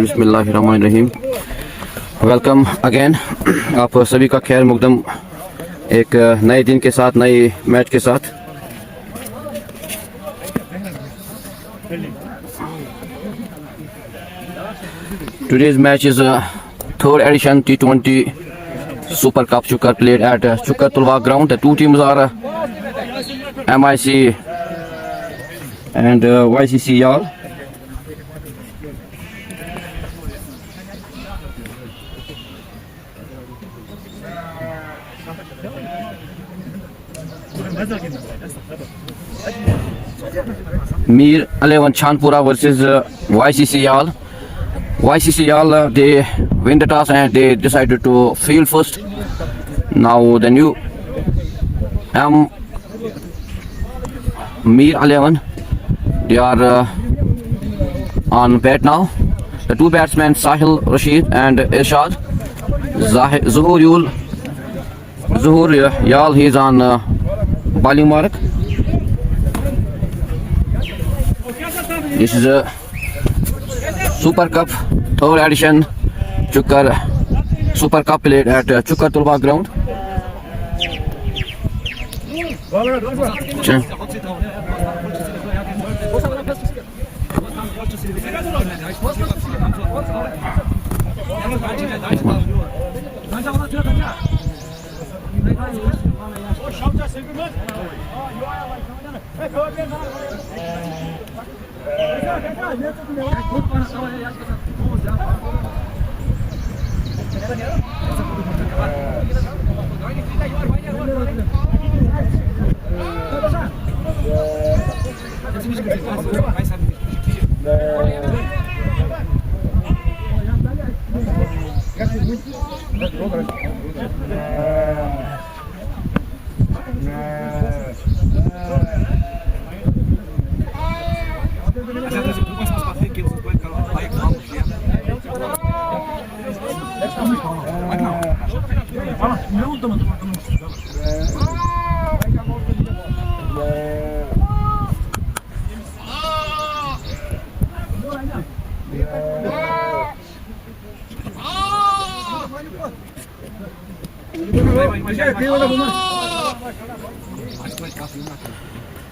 बिस्मिल्लाहिर्रहमानिर्रहीम। Welcome again. आप सभी का खैर मुकदम एक नए दिन के साथ, नए मैच के साथ। Today's match is a third edition T20 Super Cup Chukkar played at Chukkar Tulwag ground. The two teams are MIC and YCC Yal. Mir 11 Chandpura versus YCC Yal. YCC Yal they win the toss and they decided to field first. Now the new Mir 11 they are on bat now. The two batsmen Sahil Rashid and Irshad. Zuhur Yal he is on bowling mark. This is a Super Cup third edition Chukkar Super Cup played at Chukkar Tulwag ground.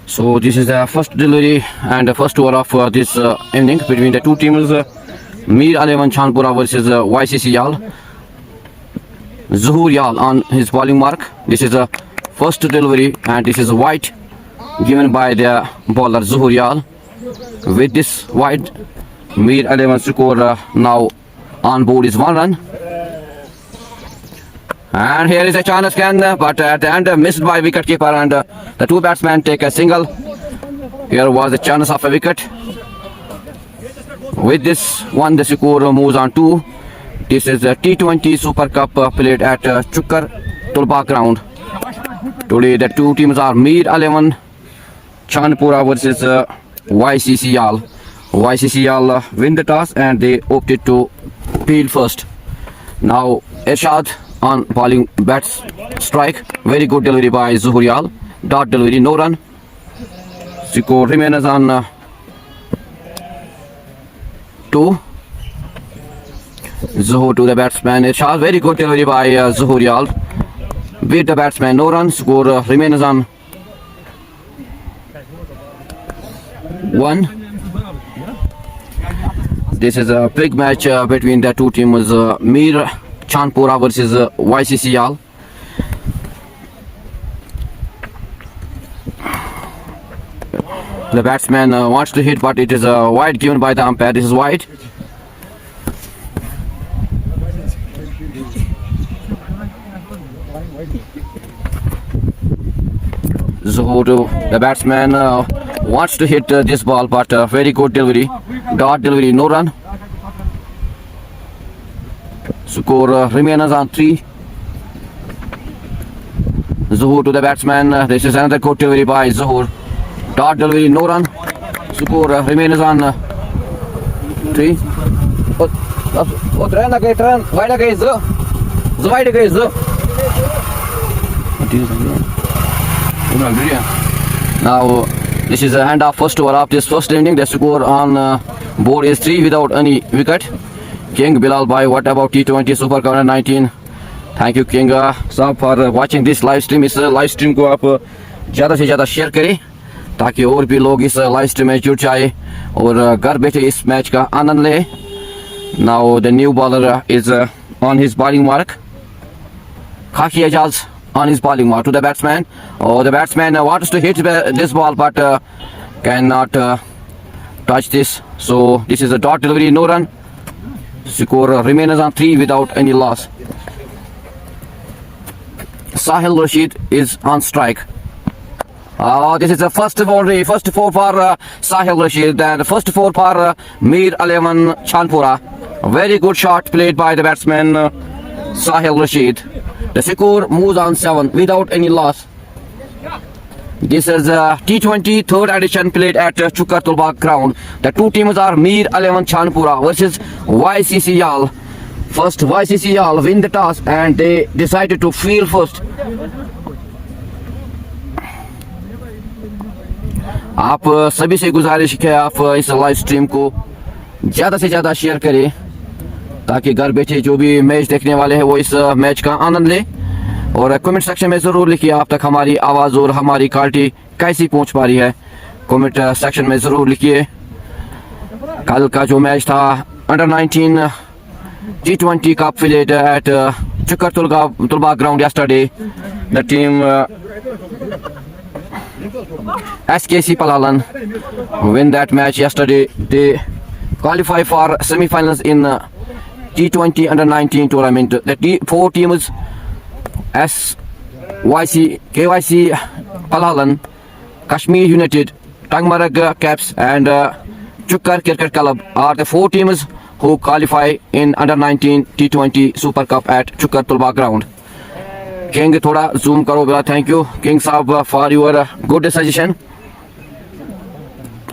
So this is the first delivery and the first over of this evening between the two teams, Mir 11 Chandpura versus YCC Yal. Zuhur Yal on his bowling mark. This is the first delivery and this is wide given by the bowler Zuhur Yal. With this wide, Mir 11 score now on board is 1 run. And here is a chance again, but at the end missed by wicketkeeper, and the two batsmen take a single. Here was the chance of a wicket. With this one, the score moves on to. This is the T20 Super Cup played at Chukkar Tulwag ground. Today the two teams are Mir 11 Chandpura versus YCC Yal. YCC Yal win the toss and they opted to field first. Now Irshad on bowling bats strike. Very good delivery by Zuhur Yal. Dot delivery, no run. Score remains on 2. Zuhur to the batsman Irshad. Very good delivery by Zuhur Yal. With the batsman, no run. Score remains on 1. This is a big match between the two teams, Mir Chandpura versus YCC Yal. The batsman wants to hit, but it is wide given by the umpire. This is wide. Zuhur, the batsman wants to hit this ball, but very good delivery. Dot delivery, no run. Score remains on 3. Zuhur to the batsman. This is another good delivery by Zuhur. Dot delivery, no run. Score remains on 3. Tren lagi, tren. Wide lagi, wide lagi, Now This is the end of first over of this first inning. The score on board is 3 without any wicket. King Bilal Bhai, what about T20 Super Cup 19? Thank you King साहब for watching this live stream. इस live stream को आप ज़्यादा से ज़्यादा share करें ताकि और भी लोग इस live stream में जुड़ जाए और घर बैठे इस मैच का आनंद ले. Now the new bowler is on his bowling mark. Khaki Ejaz on his bowling mark to the batsman. Oh, the batsman wants to hit this ball but cannot touch this. So this is a dot delivery, no run. Score remains on 3 without any loss. Sahil Rashid is on strike. This is the first boundary, first four for Sahil Rashid and first four for Mir Aliman Chanpura. A very good shot played by the batsman Sahil Rashid. The score moves on 7 without any loss. This is T20 third edition played at Chukar Tulbagh ground. The two teams are Mir Aliman Chanpura versus YCC Yal. First YCC Yal win the toss and they decided to field first. आप सभी से गुजारिश है आप इस live stream को ज़्यादा से ज़्यादा शेयर करें ताकि घर बैठे जो भी मैच देखने वाले हैं वो इस मैच का आनंद लें और कमेंट सेक्शन में ज़रूर लिखिए आप तक हमारी आवाज़ और हमारी क्वालिटी कैसी पहुंच पा रही है. कमेंट सेक्शन में ज़रूर लिखिए. कल का जो मैच था under 19 T20 Cup played at Chukar Tulbagh ground yesterday. The team SKC Palalan win that match yesterday. They qualify for semi-finals in T20 under 19 tournament. The four teams SYC, KYC Palalan, Kashmir United, Tangmarag Caps and Chukar Cricket Club are the four teams who qualify in under 19 T20 Super Cup at Chukar Tulbagh ground. King थोड़ा zoom करो बेटा. Thank you King साहब for your good suggestion.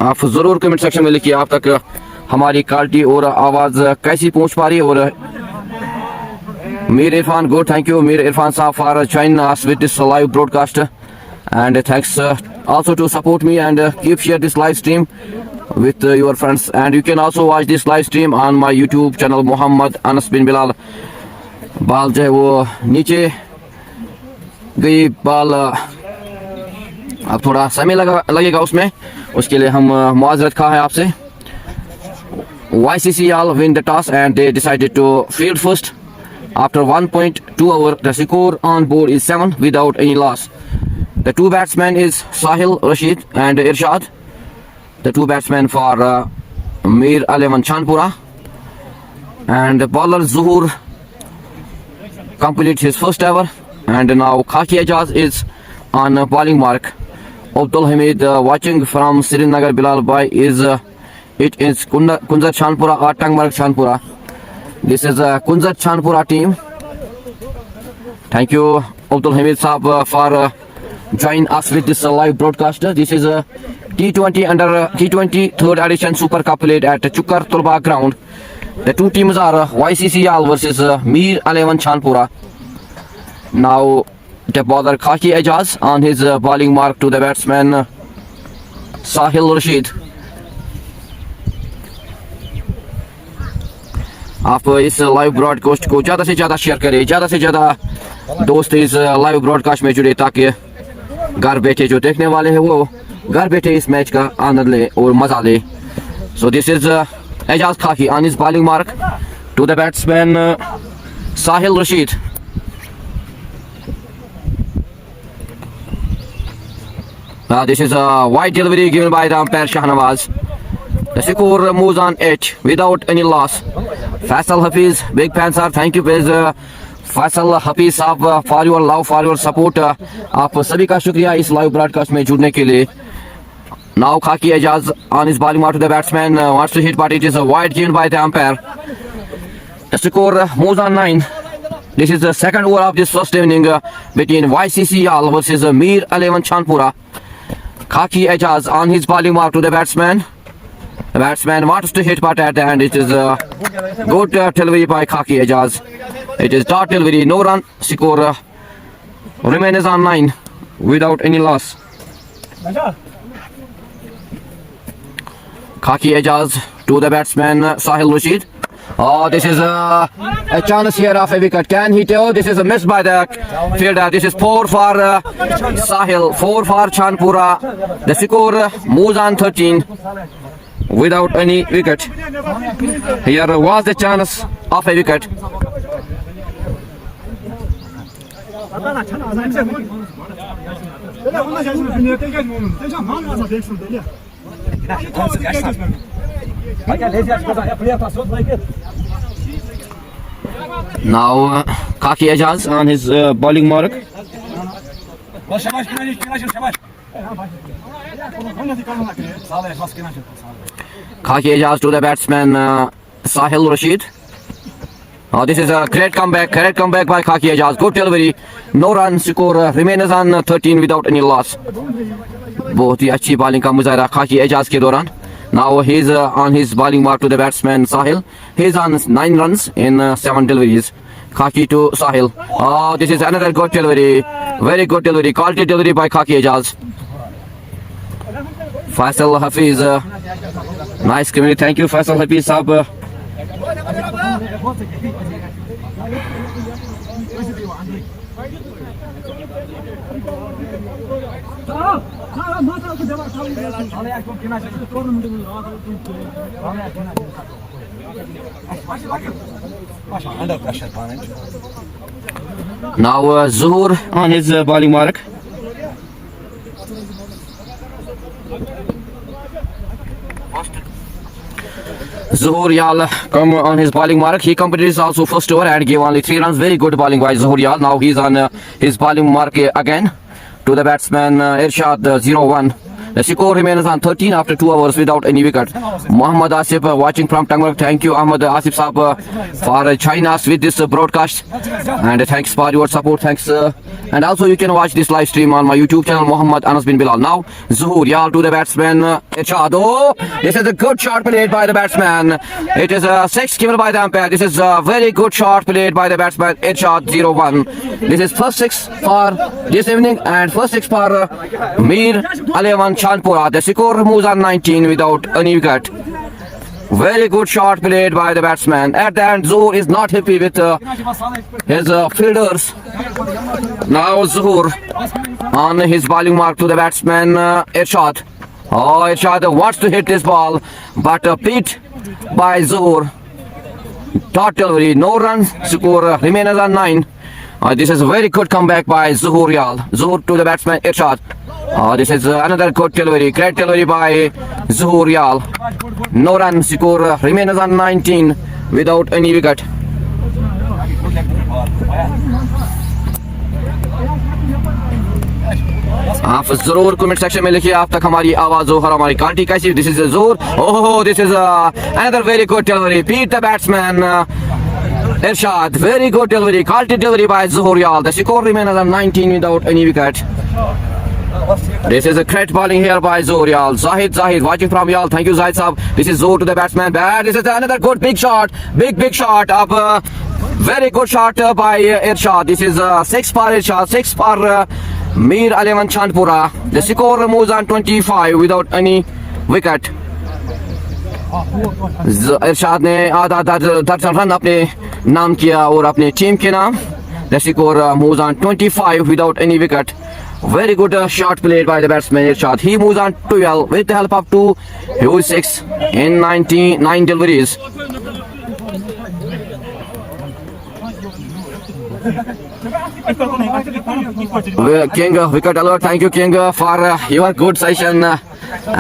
आप ज़रूर comment section में लिखिए आप तक हमारी क्वालिटी और आवाज़ कैसी पहुंच पा रही है. और Mir Irfan good. Thank you Mir Irfan साहब for joining us with this live broadcast and thanks also to support me and keep share this live stream with your friends and you can also watch this live stream on my YouTube channel Muhammad Anas bin Bilal. बाल जो है वो नीचे गई बाल अब थोड़ा समय लगेगा उसमें उसके लिए हम मुआज़रत खा है आपसे. YCC Yal win the toss and they decided to field first. After 1.2 hours, the score on board is 7 without any loss. The two batsmen is Sahil Rashid and Irshad. The two batsmen for Mir Aliman Chanpura. And the bowler Zuhur completes his first ever. And now Khaki Ejaz is on bowling mark. Abdul Hamid watching from Srinagar. Bilal Bhai is it is Kunzar Chanpura or Tangmarg Chanpura. This is a Kunzar Chanpura team. Thank you Abdul Hamid Saab for joining us with this live broadcast. This is a T20 under T20 third edition Super Cup played at Chukar Tulbagh ground. The two teams are YCC Yal versus Mir Aliman Chanpura. Now the bowler Khaki Ejaz on his bowling mark to the batsman Sahil Rashid. आप इस live broadcast को ज़्यादा से ज़्यादा share करें, ज़्यादा से ज़्यादा दोस्त इस लाइव ब्रॉडकास्ट में जुड़े ताकि घर बैठे जो देखने वाले हैं वो घर बैठे इस मैच का आनंद ले और मज़ा ले. So this is Ajaz Khaki on his bowling mark to the batsman Sahil Rashid. This is a wide delivery given by the umpire Shahnawaz. The score moves on 8 without any loss. Faisal Hafiz, big fans are thank you Faisal Hafiz साहब for your love, for your support. आप सभी का शुक्रिया इस live broadcast में जुड़ने के लिए. Now Khaki Ejaz on his bowling mark to the batsman wants to hit but it is a wide given by the umpire. The score moves on 9. This is the second over of this first inning between YCC Yal versus Mir Aliman Chanpura. Khaki Ejaz on his bowling mark to the batsman. The batsman wants to hit but at the end it is a good delivery by Khaki Ejaz. It is dot delivery, no run. Score remains on 9 without any loss. Khaki Ejaz to the batsman Sahil Rashid. Oh, this is a chance here of a wicket. Can he tell? This is a miss by the fielder. This is 4 for Sahil, 4 for Chandpura. The score moves on 13 without any wicket. Here was the chance of a wicket. Now Khaki Ejaz on his bowling mark. Khaki Ejaz to the batsman Sahil Rashid. This is a great comeback by Khaki Ejaz. Good delivery. No run. Score remains on 13 without any loss. बहुत ही अच्छी bowling का मुजाहरा खाकी एजाज के दौरान. Now he is on his bowling mark to the batsman Sahil. He is on 9 runs in 7 deliveries. Khaki to Sahil. Oh, this is another good delivery. Very good delivery. Quality delivery by Khaki Ejaz. Faisal Hafiz. Nice community. Thank you, Faisal Hafiz sahab. Now Zuhur on his bowling mark. Zuhur Yal come on his bowling mark. He completed also first over and gave only 3 runs. Very good bowling by Zuhur Yal. Now he's on his bowling mark again to the batsman Irshad 0-1. The score remains on 13 after 2 hours without any wicket. Muhammad Asif watching from Tangmark. Thank you Ahmad Asif Saab for joining us with this broadcast, and thanks for your support. Thanks and also you can watch this live stream on my YouTube channel Muhammad Anas bin Bilal. Now Zuhur Yal to the batsman Irshad. Oh, this is a good shot played by the batsman. It is a 6 given by the umpire. This is a very good shot played by the batsman Irshad 0-1. This is first 6 for this evening and first 6 for Mir Alevan Chandpura. The score moves on 19 without any wicket. Very good shot played by the batsman. At the end, Zuhur is not happy with his fielders. Now Zuhur on his bowling mark to the batsman Irshad. Oh, Irshad wants to hit this ball, but beat by Zuhur. Dot delivery, no runs. Score remains on 9. This is a very good comeback by Zuhur Yal. Zuhur to the batsman Irshad. This is another good delivery. Great delivery by Zuhur Yal. No run. Score remains on 19 without any wicket. आप जरूर comment section में लिखिए आप तक हमारी आवाज हो और हमारी क्वालिटी कैसी. दिस इज जोर. Oh, this is another very good delivery. Beat the batsman Irshad. Very good delivery. Quality delivery by Zuhur Yal. The score remains on 19 without any wicket. This is a great bowling here by Zuhur Yal. Zahid watching from Yal. Thank you Zahid Saab. This is Zuhur to the batsman. This is another good big shot. Big shot of very good shot by Irshad. This is 6 for Irshad. 6 for Mir Alevan Chandpura. The score moves on 25 without any wicket. इरशाद ने आधा दर्जन run अपने नाम किया और अपने team के नाम. The score moves on 25 without any wicket. Very good shot played by the batsman Irshad. He moves on 12 with the help of 2 huge 6 in 99 deliveries. King wicket alert. Thank you King for your good session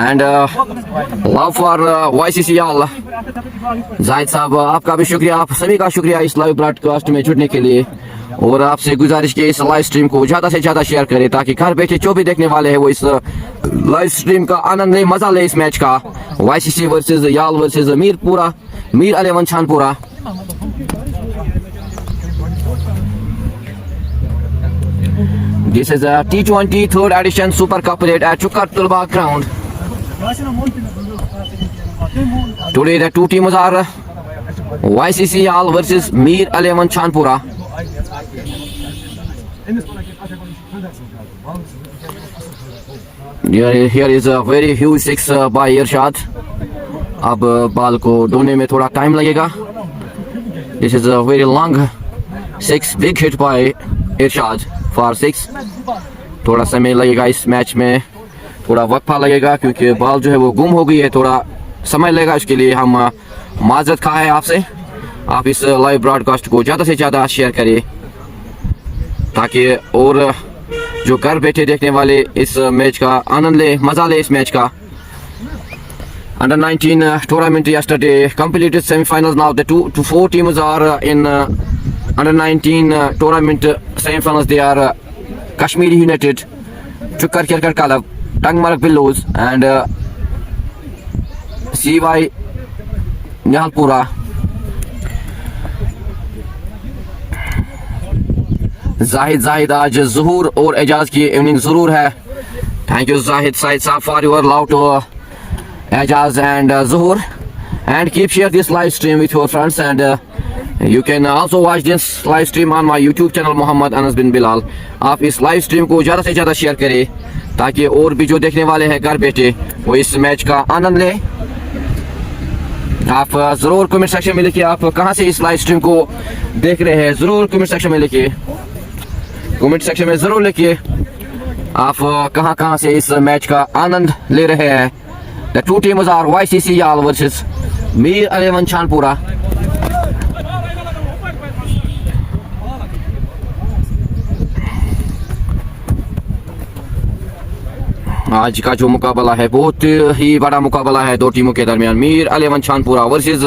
and love for YCC all. Zahid साहब आपका भी शुक्रिया. आप सभी का शुक्रिया इस live broadcast में जुड़ने के लिए, और आपसे गुजारिश की इस लाइव स्ट्रीम को ज़्यादा से ज़्यादा शेयर करें ताकि घर बैठे जो भी देखने वाले हैं वो इस लाइव स्ट्रीम का आनंद ले, मजा ले इस मैच का. YCC versus Yal versus Mir eleven Chhanpura. This is a T20 third edition Super Cup played at Chukkar Tulbagh ground. Today the two teams are YCC Yal versus Mir Alevan Chandpura. Here is a very huge 6 by Irshad. अब ball को ढूंढने में थोड़ा time लगेगा. This is a very long 6 big hit by Irshad for 6. थोड़ा समय लगेगा इस मैच में, थोड़ा वक्फा लगेगा क्योंकि बॉल जो है वो गुम हो गई है, थोड़ा समय लगेगा. इसके लिए हम माजरत खा है आपसे. आप इस लाइव ब्रॉडकास्ट को ज़्यादा से ज़्यादा शेयर करिए ताकि और जो घर बैठे देखने वाले इस मैच का आनंद ले, मजा ले इस मैच का. Under 19 tournament yesterday completed semi-finals. Now the 4 teams are in under 19 tournament semi-finals. They are Kashmiri United, Chukkar Cricket Club, Tangmarg Billows and CY Nihalpura. Zahid आज ज़हूर और एजाज की इवनिंग ज़रूर है. Thank you Zahid Sahab for your love to Ajaz and Zuhur, and keep share this live stream with your friends, and you can also watch this live stream on my YouTube channel Mohammad Anas bin Bilal. आप इस live stream को ज़्यादा से ज़्यादा share करें ताकि और भी जो देखने वाले हैं घर बैठे वो इस मैच का आनंद लें. आप ज़रूर कमेंट सेक्शन में लिखिए आप कहाँ से इस लाइव स्ट्रीम को देख रहे हैं. ज़रूर कमेंट सेक्शन में लिखिए, कमेंट सेक्शन में ज़रूर लिखिए आप कहाँ से इस मैच का आनंद ले रहे हैं. The two teams are YCC Yal versus Mir 11 Chandpura. आज का जो मुकाबला है बहुत ही बड़ा मुकाबला है दो टीमों के दरमियान. मीर 11 चांदपुरा वर्सेस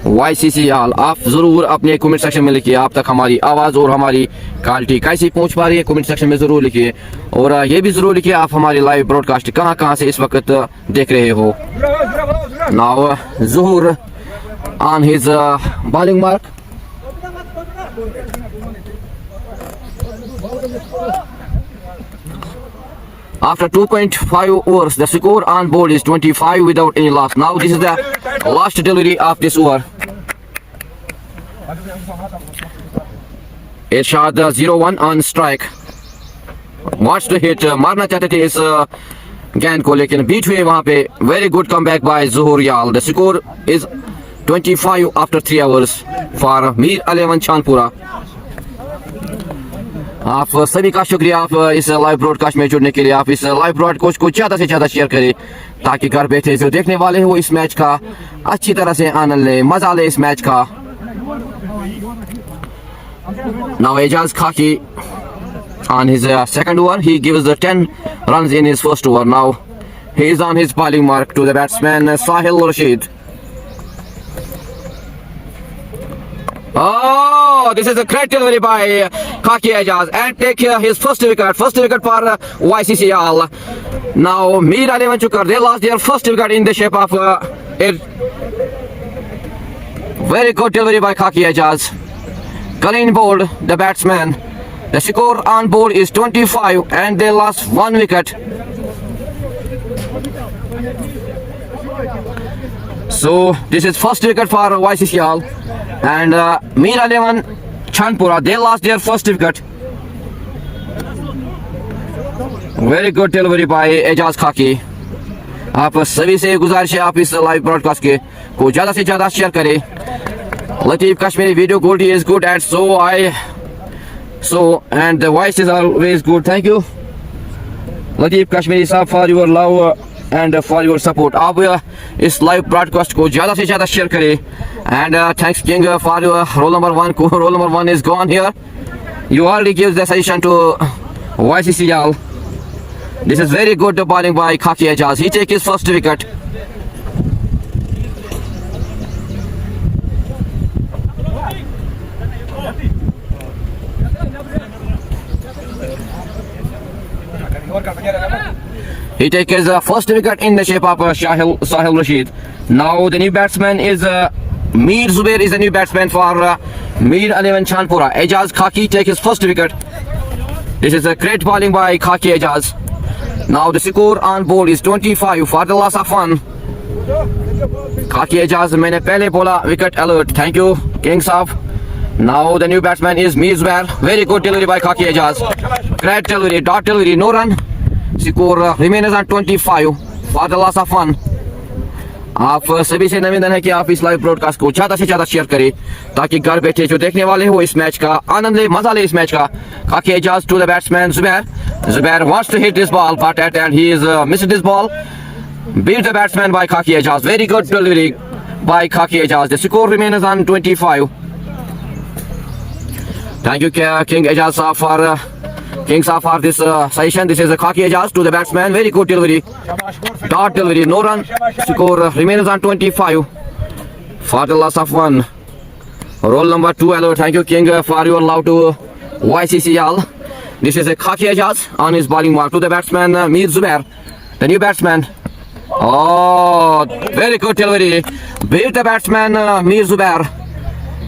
YCC याल. आप जरूर अपने कमेंट सेक्शन में लिखिए आप तक हमारी आवाज़ और हमारी क्वालिटी कैसी पहुंच पा रही है. कमेंट सेक्शन में ज़रूर लिखिए और ये भी ज़रूर लिखिए आप हमारी लाइव ब्रॉडकास्ट कहाँ से इस वक्त देख रहे हो. Now Zahoor on his bowling mark. After 2.5 overs, the score on board is 25 without any loss. Now this is the last delivery of this over. Irshad 0-1 on strike. Wants to hit, मारना चाहते थे इस गेंद को लेकिन beat हुए वहाँ पे. Very good comeback by Zuhur Yal. The score is 25 after 3 hours for Mir 11 Chandpura. आप सभी का शुक्रिया आप इस लाइव ब्रॉडकास्ट में जुड़ने के लिए. आप इस लाइव ब्रॉडकास्ट को ज़्यादा से ज़्यादा शेयर करें ताकि घर बैठे जो देखने वाले हैं वो इस मैच का अच्छी तरह से आनंद ले, मजा ले इस मैच का. Now Ajaz Khaki on his second over, he gives the 10 runs in his first over. Now he is on his bowling mark to the batsman Sahil Rashid. Oh, this is a great delivery by Khaki Ajaz and take his first wicket for YCC Yal. Now Mir 11 Chukkar, they lost their first wicket in the shape of it. Very good delivery by Khaki Ajaz. Clean bowled the batsman. The score on board is 25 and they lost 1 wicket. So this is first wicket for YCC Yal. And Mir 11 Chandpura, they lost their first wicket. Very good delivery by Ajaz Khaki. आप सभी से गुजारिश है आप इस live broadcast के को ज़्यादा से ज़्यादा शेयर करें. Latif Kashmiri video quality is good and and the voice is always good. Thank you Latif Kashmiri साहब for your love and for your support. आप इस लाइव ब्रॉडकास्ट को ज़्यादा से ज़्यादा शेयर करें. And thanks King for your roll number 1. Roll number 1 is gone here. You already give the suggestion to YCC Yal. This is very good bowling by Khaki Ajaz. He takes his first wicket. He takes his first wicket in the shape of Sahil Rashid. Now the new batsman is Mir Zubair is the new batsman for Mir 11 Chandpura. Ajaz Khaki takes his first wicket. This is a great bowling by Khaki Ajaz. Now the score on board is 25 for the loss of 1. Khaki Ajaz, मैंने पहले बोला wicket alert. Thank you King Saab. Now the new batsman is Mir Zubair. Very good delivery by Khaki Ajaz. Great delivery, dot delivery, no run. Score remains on 25 for the loss of 1. आप सभी से निवेदन है कि आप इस live broadcast को ज्यादा से ज्यादा शेयर करें ताकि घर बैठे जो देखने वाले हो इस मैच का आनंद ले, मजा ले इस मैच का। Khaki Ajaz to the batsman Zubair wants to hit this ball but at the end he is missed this ball. Beat the batsman by Khaki Ejaz. Very good delivery by Khaki Ejaz. The score remains on 25. Thank you King Ejaz for this session. This is Khaki Ejaz to the batsman. Very good delivery. Dot delivery. No run. Score remains on 25 for the loss of 1. Roll number 2. Hello. Thank you King for your love to YCCL. This is a Khaki Ejaz on his bowling mark to the batsman Mir Zubair, the new batsman. Oh, very good delivery. Beat the batsman Mir Zubair.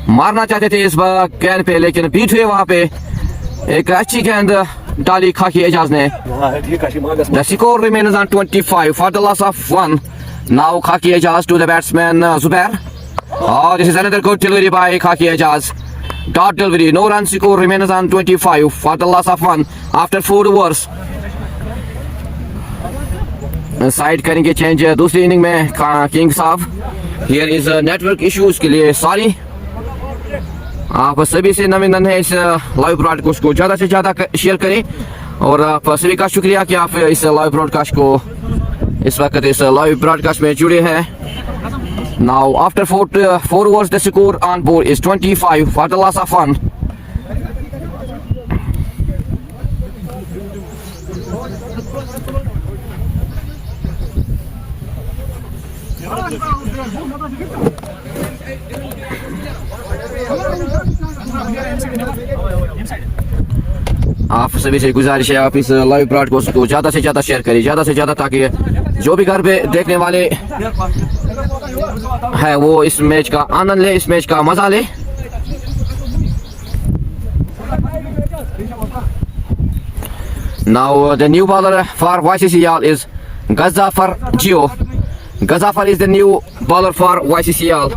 मारना चाहते थे इस गेंद पे लेकिन beat हुए वहां पे एक अच्छी गेंद डाली खाकी एजाज ने। The score remains on 25 for the loss of 1. Now Khaki Ejaz to the batsman Zubair. Oh, this is another good delivery by Khaki Ejaz. Dot delivery. No run. Score remains on 25 for the loss of 1 after 4 overs. Side करेंगे change दूसरी inning में king साहब। Here is network issues के लिए sorry. आप सभी से निवेदन है इस लाइव ब्रॉडकास्ट को ज़्यादा से ज़्यादा शेयर करें और आप सभी का शुक्रिया कि आप इस लाइव ब्रॉडकास्ट को इस वक्त इस लाइव ब्रॉडकास्ट में जुड़े हैं। Now after 4 overs the score on board is 25 for the loss of 1. आप सभी से गुजारिश है आप इस लाइव ब्रॉडकास्ट को ज़्यादा से ज़्यादा शेयर करें, ज़्यादा से ज़्यादा, ताकि जो भी घर पे देखने वाले है वो इस मैच का आनंद ले, इस मैच का मजा ले। Now the new bowler for YCCL is Gazafar Jio. Gazafar is the new bowler for YCCL.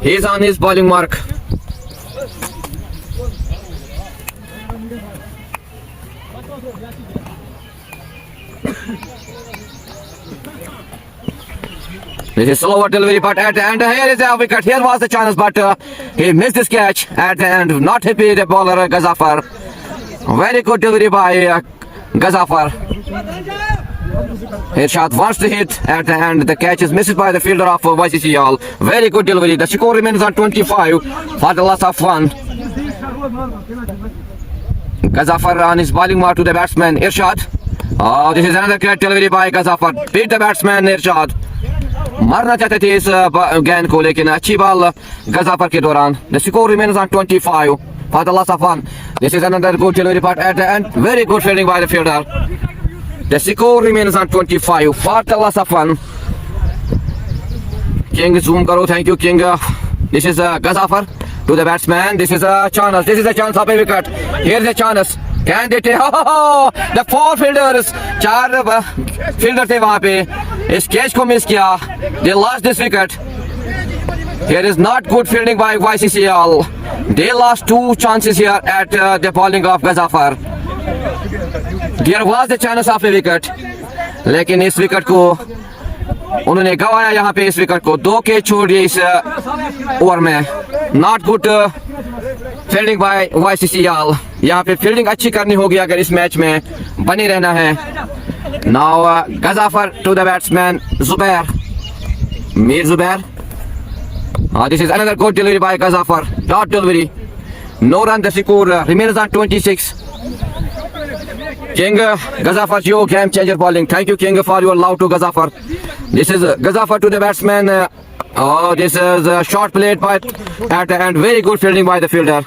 He is on his bowling mark. This is slower delivery, but at the end, here is the wicket. Here was the chance, but he missed this catch at the end. Not happy the bowler Gazafar. Very good delivery by Gazafar. His shot wants to hit at the end. The catch is missed by the fielder of YCCL. Very good delivery. The score remains on 25 for the loss of 1. Gazafar on his bowling mark to the batsman Irshad. Oh, this is another great delivery by Gazafar. Beat the batsman Irshad. मारना चाहते थे इस गेंद को लेकिन अच्छी ball गजाफर के दौरान। The score remains on 25 for the loss of 1. This is another good delivery, but at the end, very good fielding by the fielder. The score remains on 25 for the loss of 1. King zoom karo, thank you King. This is Gazafar to the batsman. This is a chance. This is a chance of a wicket. Here's a chance. Can they take? Oh, the 4 fielders, 4 fielder थे वहां पे, इस catch को miss किया। They lost this wicket. Here is not good fielding by YCCL. They lost 2 chances here at the bowling of Gazafar. There was the chance of a wicket, लेकिन इस wicket को उन्होंने गवाया। यहाँ पे इस विकेट को 2 कैच छोड़ दिए इस ओवर में। Not good fielding by YCCL. यहाँ पे फील्डिंग अच्छी करनी होगी अगर इस मैच में बने रहना है। Now Gazafar to the batsman Zubair, Mir Zubair. This is another good delivery by Gazafar. Dot delivery. No run. The score remains on 26. King Gazafar, your game changer bowling. Thank you King for your love to Gazafar. This is Gazafar to the batsman. This is a short played by at the end. Very good fielding by the fielder.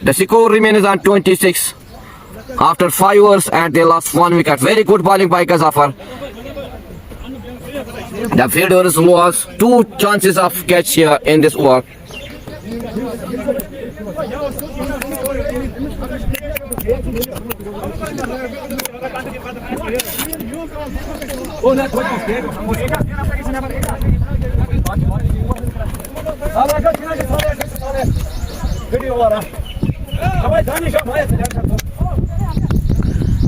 The score remains on 26 after 5 overs and they lost 1 wicket. Very good bowling by Gazafar. The fielders lost 2 chances of catch here in this over.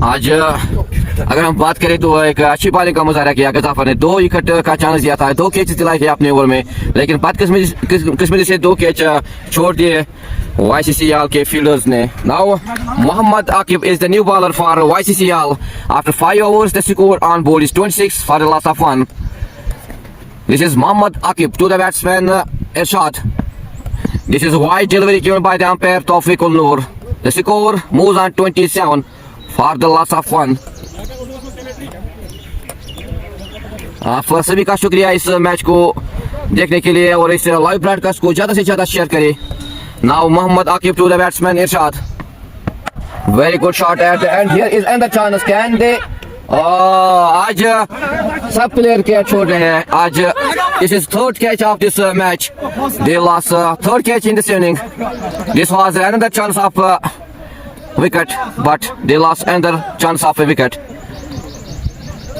आज अगर हम बात करें तो एक अच्छी bowling का मुजाहरा किया गजाफर ने, 2 विकेट का चांस दिया था, 2 कैच दिलाए थे अपने ओवर में, लेकिन बदकिस्मती से 2 कैच छोड़ दिए YCCL के फील्डर्स ने. Now Mohammad Aqib is the new bowler for YCCL. After 5 overs the score on board is 26 for the loss of 1. This is Mohammad Akib to the batsman Irshad. This is a wide delivery given by the umpire Tawfiq Ul-Noor. The score moves on 27 for the loss of 1. आप सभी का शुक्रिया इस match को देखने के लिए और इस लाइव ब्रॉडकास्ट को ज़्यादा से ज़्यादा शेयर करें. Now Mohammad Akib to the batsman Irshad. Very good shot at the end. Here is another chance. Can they? आज सब प्लेयर कैच छोड़ रहे हैं. आज this is third catch of this match. They lost third catch in this inning. This was another chance of wicket, but they lost another chance of a wicket.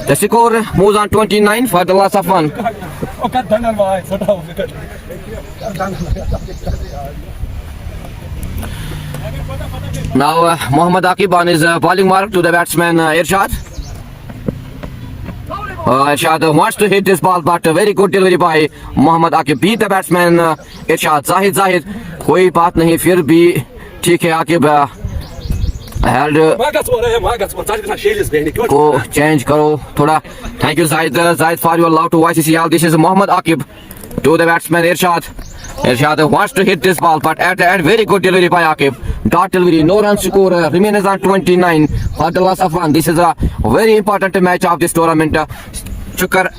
The score moves on 29 for the loss of 1. Now Mohammad Akib on his bowling mark to the batsman Irshad. Irshad wants to hit this ball, but a very good delivery by Mohammad Akib. Beat the batsman Irshad. Zahid कोई बात नहीं, फिर भी ठीक है. Akib held को change करो थोड़ा. Thank you Zahid for your love to YCCL. This is Mohammad Akib to the batsman Irshad. Irshad wants to hit this ball, but at the end very good delivery by Akib. Dot delivery, no run score, remains on 29 for the loss of 1. This is a very important match of this tournament. Chukkar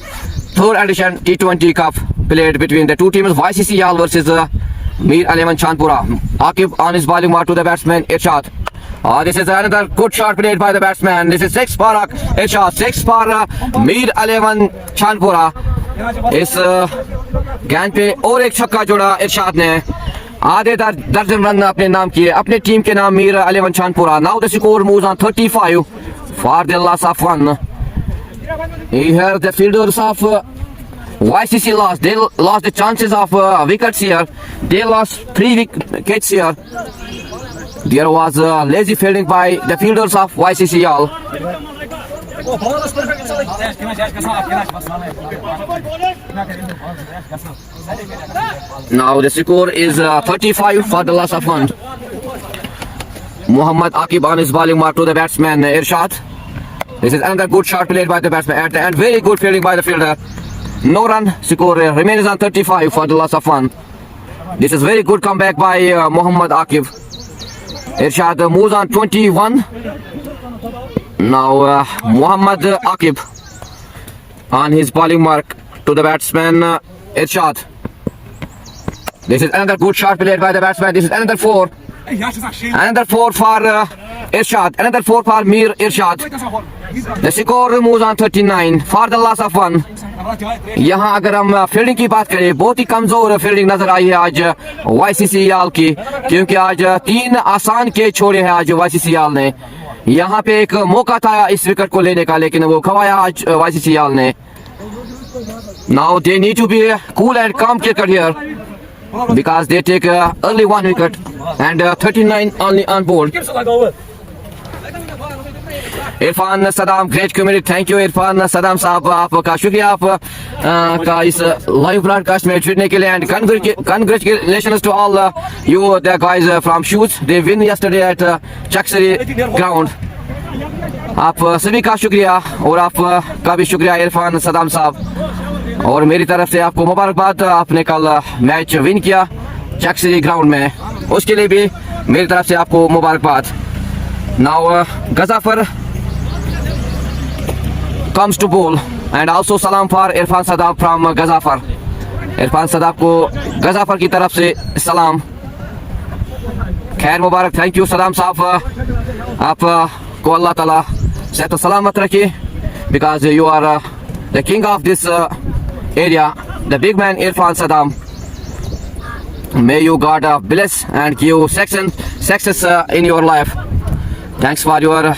third edition T20 Cup played between the two teams YCCL versus Mir Aleman Chandpura. Akib on his bowling mark to the batsman Irshad. This is another good shot played by the batsman. This is 6 for Irshad, 6 for Mir Aleman Chandpura. इस गेंद पे और एक छक्का जोड़ा इरशाद ने. आधे दर्जन रन अपने नाम किए, अपने टीम के नाम Mir eleven Chandpura. Now the score moves on 35 for the loss of 1. Here the fielders of YCC lost. They lost the chances of wickets here. They lost 3 wickets here. There was lazy fielding by the fielders of YCCL. Now the score is 35 for the loss of 1. Mohammad Akib on his bowling mark to the batsman Irshad. This is another good shot played by the batsman at the end. Very good fielding by the fielder. No run. Score remains on 35 for the loss of 1. This is very good comeback by Mohammad Akib. Irshad moves on 21. Now Mohammad Akib on his bowling mark to the batsman Irshad. This is another good shot played by the batsman. This is another 4. Another 4 for Irshad. Another 4 for Mir Irshad. The score moves on 39 for the loss of 1. यहाँ अगर हम fielding की बात करें, बहुत ही कमजोर fielding नजर आई है आज YCCL की, क्योंकि आज 3 आसान कैच छोड़े हैं आज YCCL ने. यहाँ पे एक मौका था इस विकेट को लेने का, लेकिन वो खवाया आज YCCL ने. Now they need to be cool and calm cricket here because they take early 1 wicket and 39 only on board. Irfan Saddam, great community. Thank you Irfan Saddam साहब, आपका शुक्रिया आप का इस लाइव ब्रॉडकास्ट में जुड़ने के लिए. And congratulations to all you the guys from शूज. They win yesterday at Chaksari ground. आप सभी का शुक्रिया और आपका भी शुक्रिया इरफान सदाम साहब, और मेरी तरफ से आपको मुबारकबाद. आपने कल मैच विन किया चक्सरी ग्राउंड में, उसके लिए भी मेरी तरफ से आपको मुबारकबाद. Now Gazafar comes to bowl and also salam for Irfan Sadab from Gazafar. Irfan Sadab को गजाफर की तरफ से सलाम, खैर मुबारक. थैंक यू सदाम साहब, आप को अल्लाह ताला सेहत सलामत रखे because you are the king of this area, the big man Irfan Sadam. May you God bless and give success in your life. Thanks for your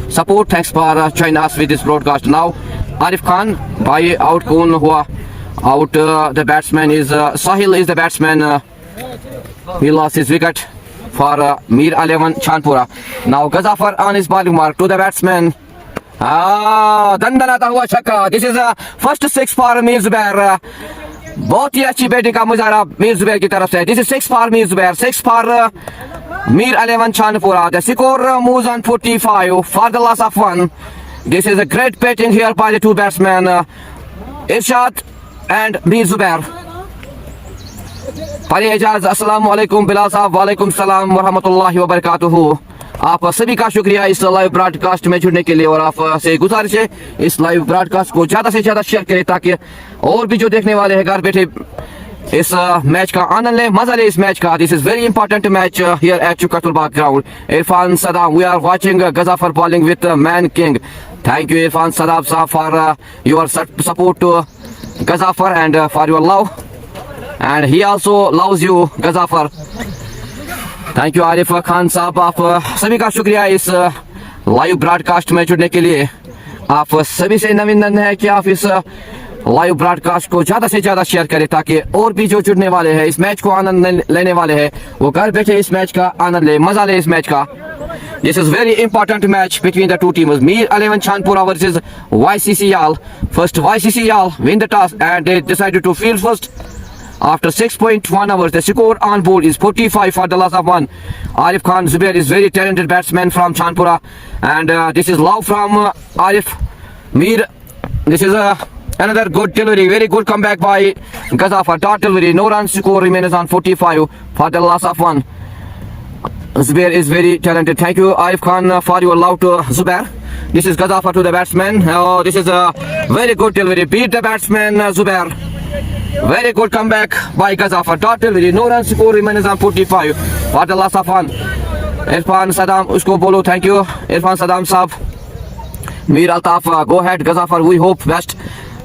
support. Thanks for joining us with this broadcast. Now Arif Khan by out कौन हुआ out? The batsman is Sahil is the batsman. He lost his wicket for Mir Alevan Chandpura. Now Gazafar on his bowling mark to the batsman दंदनाता हुआ छक्का. This is a first six for Mir Zubair. बहुत ही अच्छी batting का मुजाहरा मीर जुबैर की तरफ से. This is six for Mir Zubair, six for Mir 11 Chandpura. The score moves on 45 for the loss of 1. This is a great batting here by the two batsmen, Irshad and Mir Zubair. पारी एजाज अस्सलाम वालेकुम बिलाल साहब. वालेकुम सलाम वरहमतुल्लाहि वबरकातुहू. आप सभी का शुक्रिया इस लाइव ब्रॉडकास्ट में जुड़ने के लिए और आप से गुजारिश है इस लाइव ब्रॉडकास्ट को ज़्यादा से ज़्यादा शेयर करें ताकि और भी जो देखने वाले हैं घर बैठे इस मैच का आनंद लें, मजा ले इस मैच का. This is very important match here at Chukkar Tulbagh ground. Irfan Saddam, we are watching Gazafar bowling with man king. Thank you Irfan Saddam sahab for your support to Gazafar and for your love, and he also loves you Gazafar. Thank you Arif Khan sahab. आप सभी का शुक्रिया इस live broadcast में जुड़ने के लिए. आप सभी से निवेदन है कि आप इस लाइव ब्रॉडकास्ट को ज्यादा से ज्यादा शेयर करें ताकि और भी जो जुड़ने वाले हैं इस मैच को आनंद लेने वाले हैं वो घर बैठे इस मैच का आनंद ले, मजा ले इस मैच का. This is very important match between the two teams. Mir 11 Chandpura versus YCC Yal. First YCC Yal win the toss and they decided to field first. After 6.1 hours, the score on board is 45 for the loss of 1. Arif Khan Zubair is very talented batsman from Chandpura, and this is love from Arif. Mir, this is another good delivery, very good comeback by Gazafar. Dot delivery, no runs, score remains on 45 for the loss of 1. Zubair is very talented. Thank you Arif Khan for your love to Zubair. This is Gazafar to the batsman. This is a very good delivery. Beat the batsman Zubair. Very good comeback by Gazafar. Dot delivery, no runs, score remains on 45 for the loss of 1. Irfan Saddam, usko bolo. Thank you Irfan Saddam saab. Mir Altaf, go ahead Gazafar, we hope best.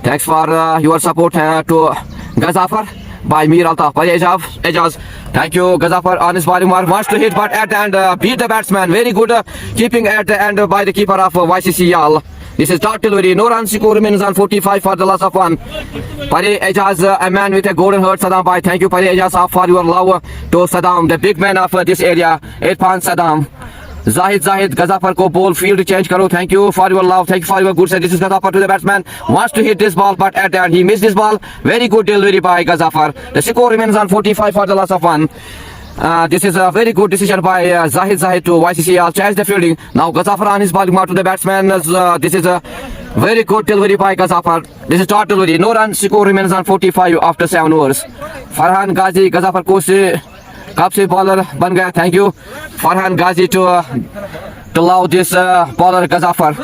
Thanks for your support to Gazafar by Mir Altaf. By Ejaz, thank you Gazafar on his bowling mark, wants to hit but at the end beat the batsman. Very good keeping at the end by the keeper of YCC Yal. This is dot delivery, no runs, score remains on 45 for the loss of 1. Pari Ejaz, a man with a golden heart. Saddam bhai, thank you Pari Ejaz for your love to Saddam, the big man of this area. Irfan Saddam. Zahid Gazafar ko ball field change karo. Thank you for your love, thank you for your good set. This is Gazafar to the batsman, wants to hit this ball but at the end he missed this ball. Very good delivery by Gazafar. The score remains on 45 for the loss of 1. This is a very good decision by Zahid to YCC. I'll change the fielding. Now Gazafar on his bowling mark to the batsman. This is a very good delivery by Gazafar. This is dot delivery, no run, score remains on 45 after 7 overs. Farhan Ghazi, Gazafar को से कब से bowler बन गया. Thank you Farhan Ghazi to love this bowler Gazafar.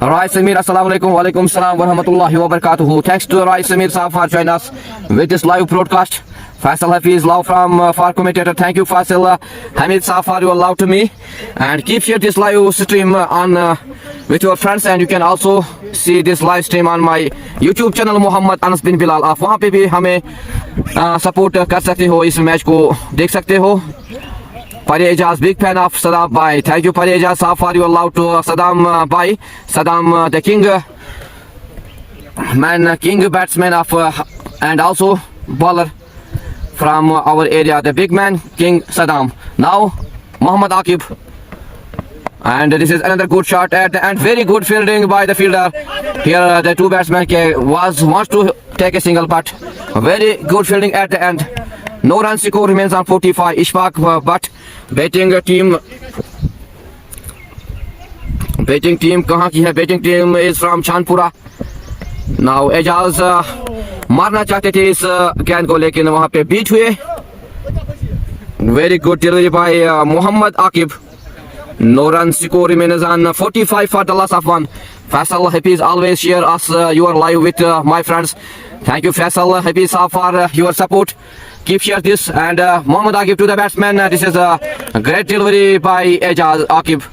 Rai Samir, assalamu alaikum. Walaikum salam wa rahmatullahi wa barakatuhu. Thanks to Rai Samir Saab for joining us with this live broadcast. Faisal Hafiz, love from far commentator. Thank you Faisal. Hamid Saab for your love to me, and keep share this live stream on with your friends, and you can also see this live stream on my YouTube channel Muhammad Anas bin Bilal. आप वहाँ पे भी हमें support कर सकते हो, इस match को देख सकते हो. Pari Ejaz, big fan of Saddam bhai. Thank you Pari Ejaz for your love to Saddam bhai. Saddam the king man, king batsman of and also bowler from our area, the big man King Saddam. Now Muhammad Aqib, and this is another good shot at the end. Very good fielding by the fielder here. The two batsmen wants to take a single, but very good fielding at the end. No run, score remains on 45. Ishfaq but batting team कहाँ की है? Batting team is from Chandpura. Now Ejaz मारना चाहते थे इस गेंद को लेकिन वहाँ पे बीट हुए. Very good delivery by Muhammad Aqib. No run, score remains on 45 for the loss of 1. Faisal Hafiz always share us your live with my friends. Thank you Faisal Hafiz for your support. Keep share this, and Muhammad Aqib to the batsman. This is a great delivery by Ejaz Aqib.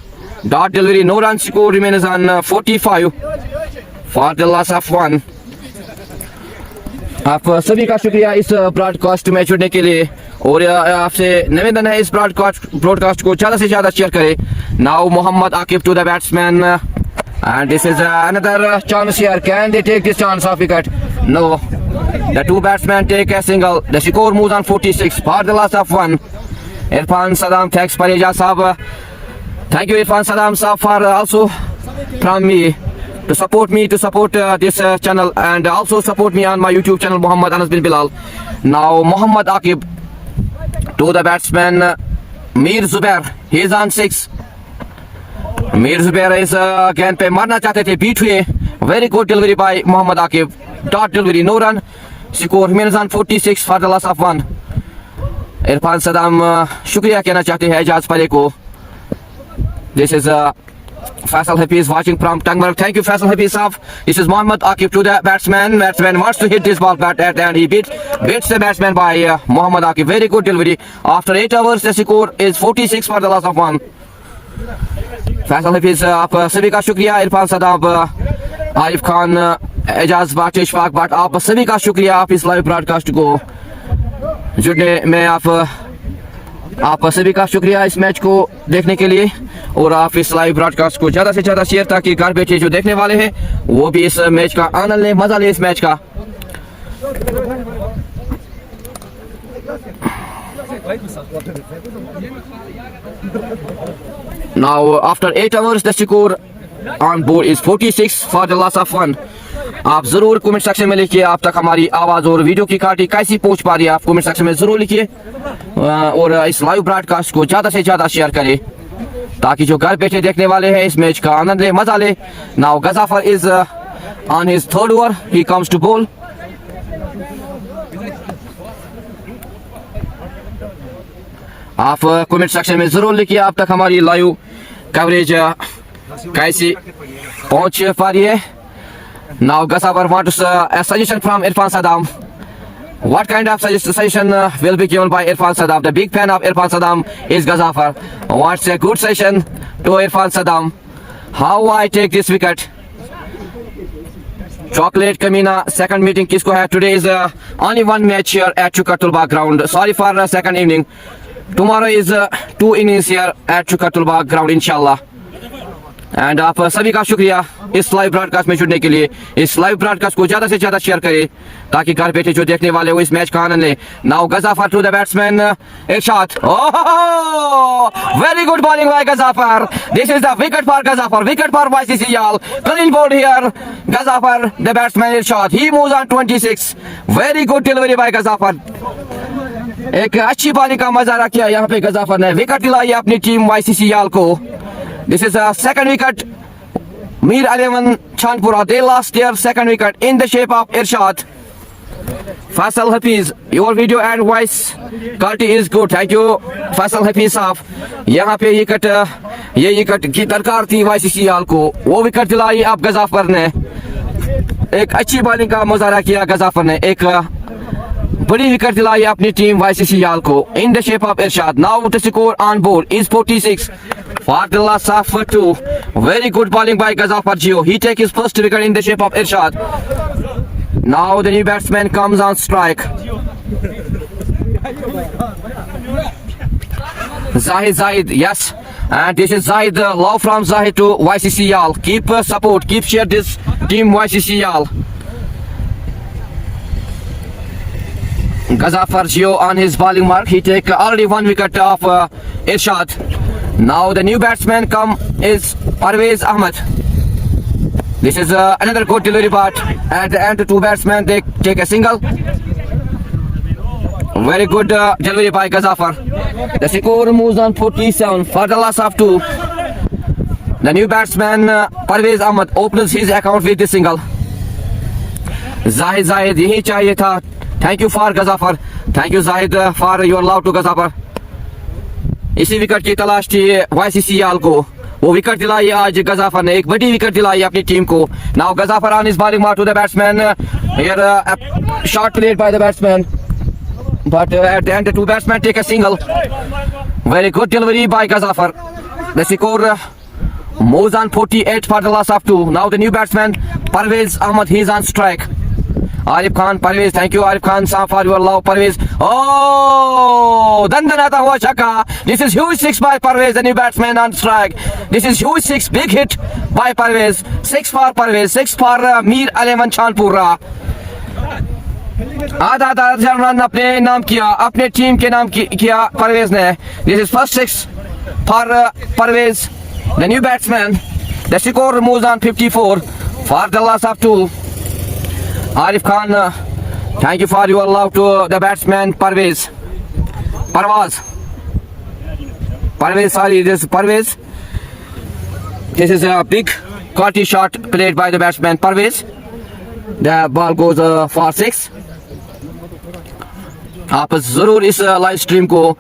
Dot delivery, no run, score remains on 45 for the loss of 1. आप सभी का शुक्रिया इस broadcast में जुड़ने के लिए, और आपसे निवेदन है इस ब्रॉडकास्ट को ज़्यादा से ज़्यादा शेयर करें. Now Mohammad Aqib to the batsman, and this is another chance here. Can they take this chance of wicket? No. The two batsmen take a single. The score moves on 46 for the loss of 1. Irfan Saddam, thanks Pari Ejaz Saab. Thank you Irfan Saddam Saab for also from me to support me, to support this channel, and also support me on my YouTube channel, Muhammad Anas bin Bilal. Now Muhammad Aqib to the batsman Mir Zubair. He is on 6. Mir Zubair is गेंद पे मारना चाहते थे, beat हुए. Very good delivery by Muhammad Aqib. Dot delivery, no run. Score remains on 46 for the loss of 1. Irfan Saddam शुक्रिया कहना चाहते हैं एजाज परे को. This is Faisal Hafiz watching from Tangmarg. Thank you, Faisal Hafiz Saab. This is Muhammad Aqib to the batsman. Batsman wants to hit this ball bat and he beats the batsman by Muhammad Aqib. Very good delivery. After 8 overs, the score is 46 for the loss of 1. Faisal Hafiz, आप सभी का शुक्रिया. इरफान सदाब, आरिफ खान, एजाज बाट, इशफाक बाट, आप सभी का शुक्रिया आप इस लाइव ब्रॉडकास्ट को जुड़ने में आप सभी का शुक्रिया इस मैच को देखने के लिए. और आप इस लाइव ब्रॉडकास्ट को ज़्यादा से ज़्यादा शेयर ताकि घर बैठे जो देखने वाले हैं वो भी इस मैच का आनंद लें, मज़ा लें इस मैच का. Now after 8 hours the score on board is 46 for the loss of 1. आप जरूर कमेंट सेक्शन में लिखिए आप तक हमारी आवाज और वीडियो की क्वालिटी कैसी पहुंच पा रही है. आप कमेंट सेक्शन में जरूर लिखिए और इस लाइव ब्रॉडकास्ट को ज्यादा से ज्यादा शेयर करें ताकि जो घर बैठे देखने वाले हैं इस मैच का आनंद ले, मजा ले. Now Gazafar is on his third over. He comes to bowl. आप कमेंट सेक्शन में जरूर लिखिए आप तक हमारी लाइव कवरेज कैसी पहुंच पा रही है. Now Gazafar wants a suggestion from Irfan Saddam. What kind of suggestion will be given by Irfan Saddam? The big fan of Irfan Saddam is Gazafar. What's a good suggestion to Irfan Saddam? How I take this wicket? Chocolate Kamina, second meeting kisko hai. Today is only one match here at Chukatulbagh ground. Sorry for the second evening. Tomorrow is 2 innings here at Chukatulbagh ground, inshallah. And आप सभी का शुक्रिया इस live broadcast में जुड़ने के लिए. इस लाइव ब्रॉडकास्ट को ज्यादा से ज्यादा शेयर करें ताकि घर बैठे जो देखने वाले हो इस मैच का आनंद लें. Now Gazafar to the batsman, एक shot. Very good bowling by Gazafar. This is the wicket for Gazafar, wicket for YCC Yal. Clean bowled here. Gazafar the batsman is shot. He moves on 26. Very good delivery by Gazafar. एक अच्छी bowling का मजारा किया यहाँ पे गजाफर ने. Wicket दिलाई अपनी टीम YCC Yal को. This is a second wicket. Mir 11 Chandpura, they lost their second wicket in the shape of Irshad. Faisal Hafiz, your video and voice quality is good. Thank you, Faisal Hafiz साहब. यहाँ पे ये wicket की दरकार थी YCC Yal को. वो wicket दिलाई आप गजाफर ने. एक अच्छी बॉलिंग का मुजाहरा किया गजाफर ने. एक बड़ी विकेट दिलाई अपनी टीम YCC Yal को in the shape of Irshad. Now the score on board is 46 for the loss of 2. Very good bowling by Gazafar Jio. He takes his first wicket in the shape of Irshad. Now the new batsman comes on strike. Zahid, yes. And this is Zahid, love from Zahid to YCC Yal. Keep support, keep share this team YCC Yal. Gazafar Jio on his bowling mark. He take already 1 wicket of Irshad. Now the new batsman is Parvez Ahmed. This is another good delivery, but at the end the 2 batsmen they take a single. Very good delivery by Gazafar. The score moves on 47 for the loss of 2. The new batsman Parvez Ahmed opens his account with the single. Zahid यही चाहिए था. Thank you for Gazafar. Thank you Zahid for your love to Gazafar. इसी wicket की तलाश थी YCC Yal को. वो wicket दिलाई आज गजाफर ने. एक बड़ी विकेट दिलाई अपनी टीम को. Now Gazafar on his bowling mark to the batsman. Here shot played by the batsman, but at the end the 2 batsmen take a single. Very good delivery by Gazafar. The score moves on 48 for the loss of 2. Now the new batsman Parvez Ahmed, he is on strike. Arif Khan, Parvez, thank you Arif Khan for your love Parvez. Oh, dandanata hua chaka. This is huge 6 by Parvez, the new batsman on strike. This is huge 6, big hit by Parvez. 6 for Parvez, 6 for Mir 11 Chandpura. आधा run अपने नाम किया, अपने team के नाम किया परवेज ने. This is first 6 for Parvez, the new batsman. The score moves on 54 for the loss of 2. Arif Khan, thank you for your love to the batsman Parvez. Sorry, this is Parvez. This is a big quality shot played by the batsman Parvez. The ball goes for 6. आप जरूर इस live stream को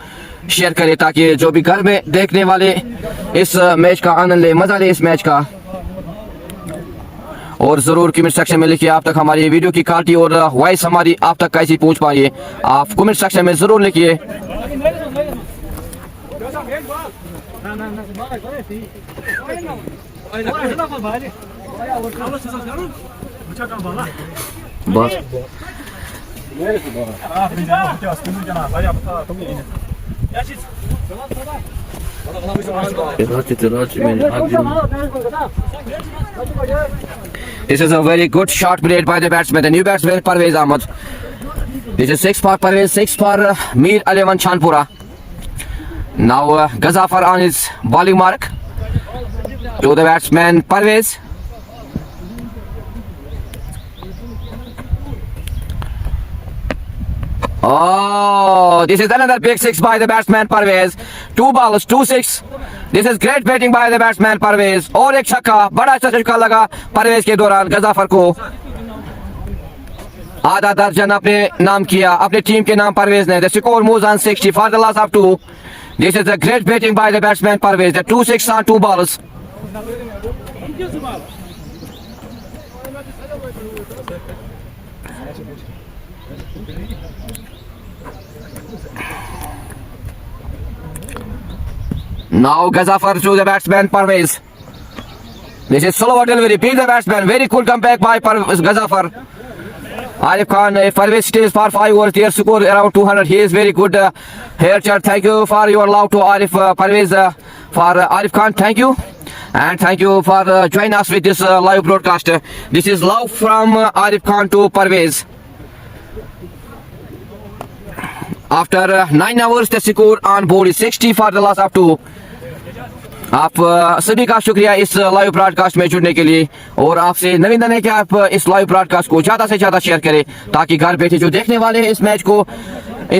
share करें ताकि जो भी घर में देखने वाले इस मैच का आनंद ले, मजा ले इस मैच का। और जरूर कमेंट सेक्शन में लिखिए आप तक हमारी वीडियो की क्वालिटी और वॉइस हमारी आप तक कैसी पहुंच पाई है। आप कमेंट सेक्शन में जरूर लिखिए। बस This is a very good shot played by the batsman, the new batsman Parvez Ahmed. This is 6 for Parvez, 6 for Mir Aliman Chanpura. Now Gazafar on his bowling mark to the batsman Parvez. Oh, this is another big 6 by the batsman Parvez. 2 balls, 2-6. This is great batting by the batsman Parvez. और एक छक्का, बड़ा अच्छा छक्का लगा परवेज के दौरान गजाफर को। आधा दर्जन अपने नाम किया, अपने टीम के नाम परवेज ने। The score moves on 60 for the loss of 2. This is a great batting by the batsman Parvez. The 2-6 on 2 balls. Now Gazafar to the batsman Parvez. This is slower delivery. Beat the batsman. Very cool comeback by Gazafar. Arif Khan, if Parvez stays for 5 overs, their score around 200. He is very good here, chat. Thank you for your love to Arif Parvez. For Arif Khan, thank you. And thank you for joining us with this live broadcast. This is love from Arif Khan to Parvez. After 9 hours, the score on board is 60 for the loss of 2. आप सभी का शुक्रिया इस live broadcast में जुड़ने के लिए। और आपसे निवेदन है कि आप इस लाइव ब्रॉडकास्ट को ज्यादा से ज्यादा शेयर करें ताकि घर बैठे जो देखने वाले हैं इस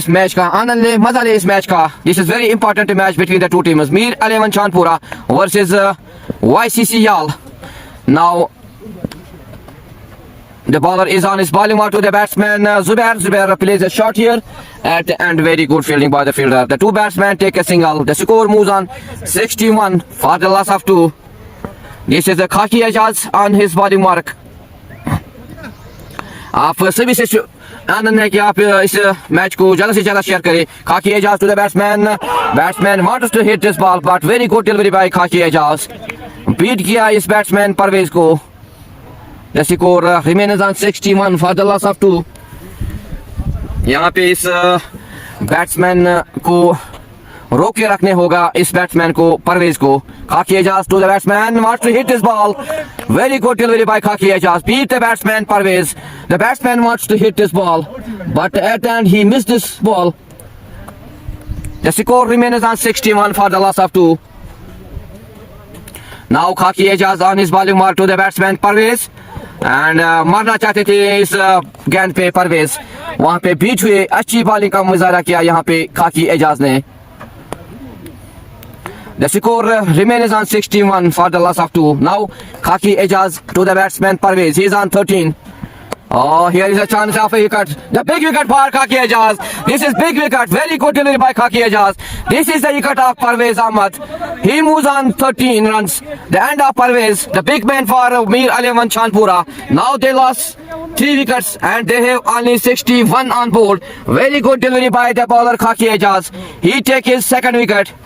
मैच का आनंद ले, मजा ले इस मैच का। This is very important match between the two teams, Mir eleven Chandpura versus YCC याल। Now the bowler is on his bowling mark to the batsman Zubair. Zubair plays a shot here at the end. Very good fielding by the fielder. The two batsmen take a single. The score moves on 61 for the loss of 2. This is the Khaki Ajaz on his bowling mark. आप सभी से आनंद है कि आप इस match को ज्यादा से ज्यादा शेयर करें। Khaki Ajaz to the batsman. Batsman wants to hit this ball, but very good delivery by Khaki Ajaz. Beat किया इस batsman परवेज को। The score remains on 61 for the loss of 2. यहाँ पे इस बैट्समैन को रोक के रखने होगा, इस बैट्समैन को परवेज को। Khaki Ajaz to the batsman, wants to hit this ball. Very good delivery by Khaki Ajaz. Beat the batsman Parvez. The batsman wants to hit this ball, but at the end he missed this ball. The score remains on 61 for the loss of 2. Now Khaki Ajaz on his bowling mark to the batsman Parvez. And मारना चाहते थे इस गेंद पे परवेज, वहां पे बीच हुए अच्छी बॉलिंग का मुजाहरा किया यहाँ पे खाकी एजाज ने। The score remains on 61 for the loss of 2. Now Khaki Ajaz to the batsman Parvez. He is on 13. Oh, here is a chance of a wicket. The big wicket for Khaki Ajaz. This is big wicket. Very good delivery by Khaki Ajaz. This is the wicket of Parvez Ahmed. He moves on 13 runs. The end of Parvez. The big man for Mir Aliman Chanpura. Now they lost 3 wickets and they have only 61 on board. Very good delivery by the bowler Khaki Ajaz. He take his second wicket.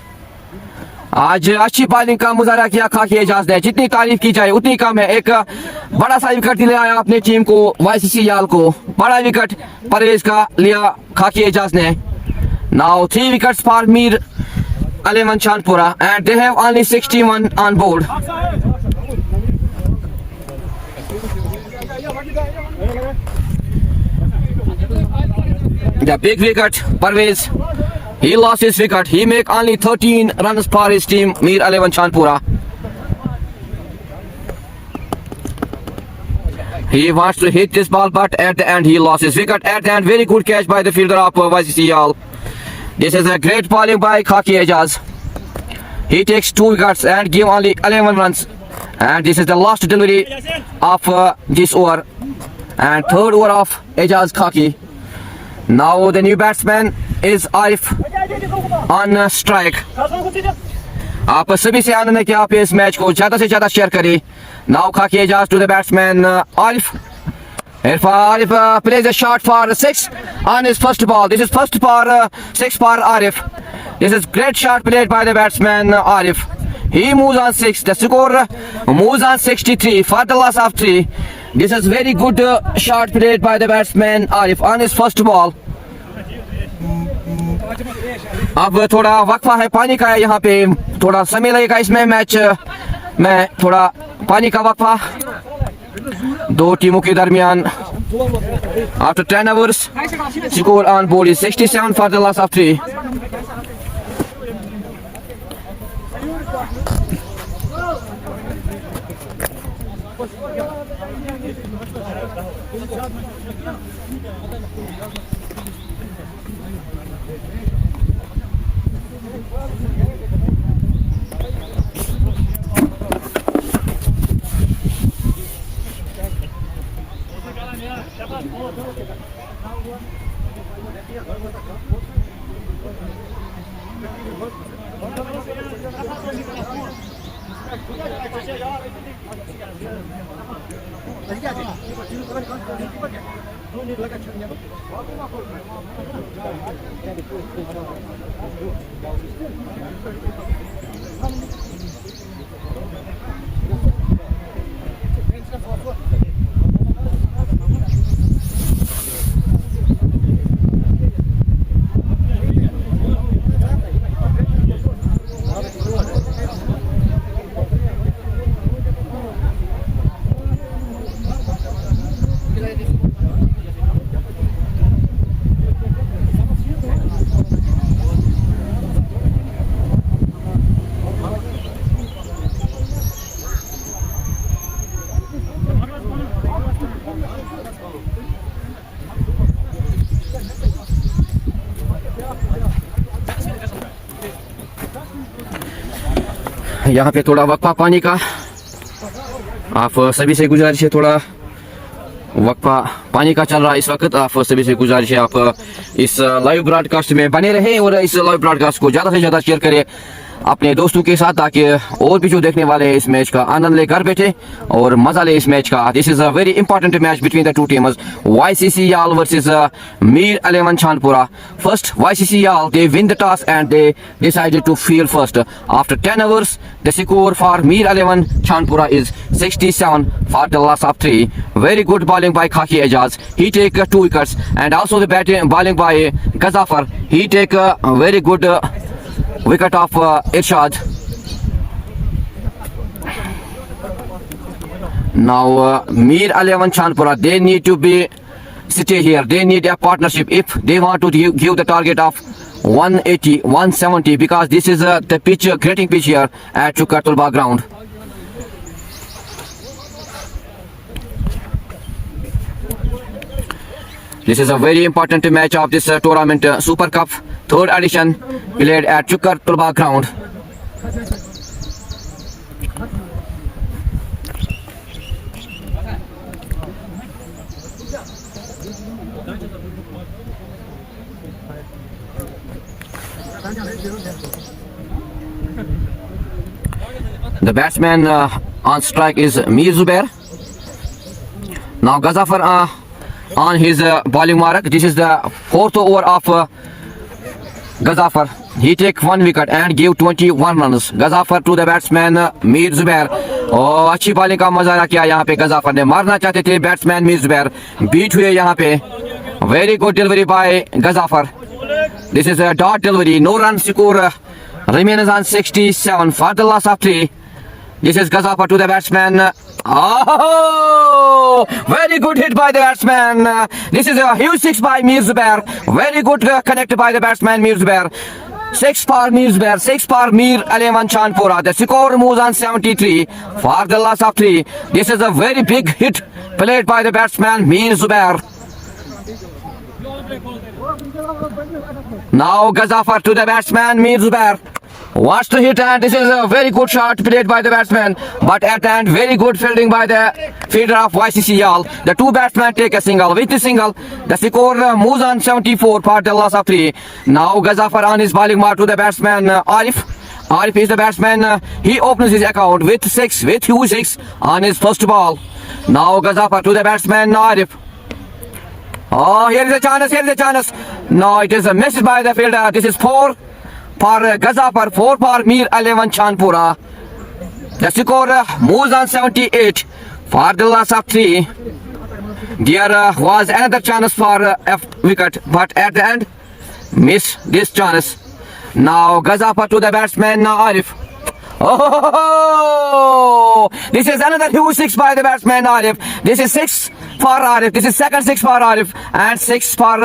आज अच्छी bowling का मुजाहरा किया खाकी एजाज ने, जितनी तारीफ की जाए उतनी कम है। एक बड़ा सा विकेट दिलाया अपनी टीम को, YCC याल को। बड़ा विकेट परवेज का लिया खाकी एजाज ने। Now 3 wickets for Mir eleven Chandpura and they have only 61 on board. The big wicket Parvez, he lost his wicket. He make only 13 runs for his team, Mir Aliman Chanpura. He wants to hit this ball, but at the end he lost his wicket. At the end, very good catch by the fielder of YCC Yal. This is a great bowling by Khaki Ejaz. He takes 2 wickets and give only 11 runs. And this is the last delivery of this over. And third over of Ejaz Khaki. Now the new batsman is Arif on strike. आप सभी से आनंद है कि आप इस match को ज्यादा से ज्यादा शेयर करें. Now Khaki Ejaz to the batsman Arif. Arif plays a shot for 6 on his first ball. This is first for 6 for Arif. This is great shot played by the batsman Arif. He moves on 6. The score moves on 63 for the loss of 3. This is very good shot played by the batsman Arif on his first ball. अब थोड़ा वक्फा है पानी का है यहाँ पे, थोड़ा समय लगेगा इसमें मैच में, थोड़ा पानी का वक्फा दो टीमों के दरमियान. After 10 hours, score on board is 67 for the loss of 3. यहाँ पे थोड़ा वक्फा पानी का, आप सभी से गुजारिश है, थोड़ा वक्फा पानी का चल रहा है इस वक्त. आप सभी से गुजारिश है आप इस लाइव ब्रॉडकास्ट में बने रहें और इस लाइव ब्रॉडकास्ट को ज़्यादा से ज़्यादा शेयर करें अपने दोस्तों के साथ, ताकि और भी जो देखने वाले हैं इस मैच का आनंद लेकर बैठे और मजा ले इस मैच का. This is a very important match between the two teams. YCC Yal versus Mir 11 Chandpura. First YCC Yal, they win the toss and they decided to field first. After 10 hours, the score for Mir 11 Chandpura is 67 for the loss of 3. Very good bowling by Khaki Ejaz. He take 2 wickets, and also the bowling by Ghazafar. He take a very good wicket of Irshad. Now Mir 11 Chandpura, they need to be stay here. They need a partnership if they want to give the target of 180, 170, because this is the pitch, grading pitch here at Chukkar Tulba ground. This is a very important match of this tournament, Super Cup, 3rd edition, played at Chukkar Tulba ground. The batsman on strike is Mir Zubair. Now Ghazafar on his bowling mark. This is the 4th over of Ghazafar. He take 1 wicket and give 21 runs. Ghazafar to the batsman Mir Zubair. Oh, अच्छी bowling का मजा किया यहाँ पे Ghazafar ने. मारना चाहते थे बैट्समैन Mir Zubair, बीट हुए यहाँ पे. Very good delivery by Ghazafar. This is a dot delivery. No run score remains on 67 for the loss of 3. This is Ghazafar to the batsman. Oh, very good hit by the batsman. This is a huge 6 by Mir Zubair. Very good connect by the batsman Mir Zubair. 6 for Mir Zubair, 6 for Mir 11 Chandpura. The score moves on 73 for the loss of 3. This is a very big hit played by the batsman Mir Zubair. Now Gazafar to the batsman Mir Zubair. Wants to hit, and this is a very good shot played by the batsman, but at the end very good fielding by the fielder of YCC Yal. The two batsmen take a single. With the single, the score moves on 74 for the loss of 3. Now Gazafar on his bowling mark to the batsman Arif. Arif is the batsman. He opens his account with huge 6 on his first ball. Now Gazafar to the batsman Arif. Oh, here is a chance. No, it is a miss by the fielder. This is 4 for Gazafar, 4 for Mir 11 Chandpura. The score moves on 78 for the loss of 3. There was another chance for F wicket, but at the end, miss this chance. Now Gazafar to the batsman Arif. Oh, this is another huge 6 by the batsman Arif. This is 6 for Arif. This is second 6 for Arif and 6 for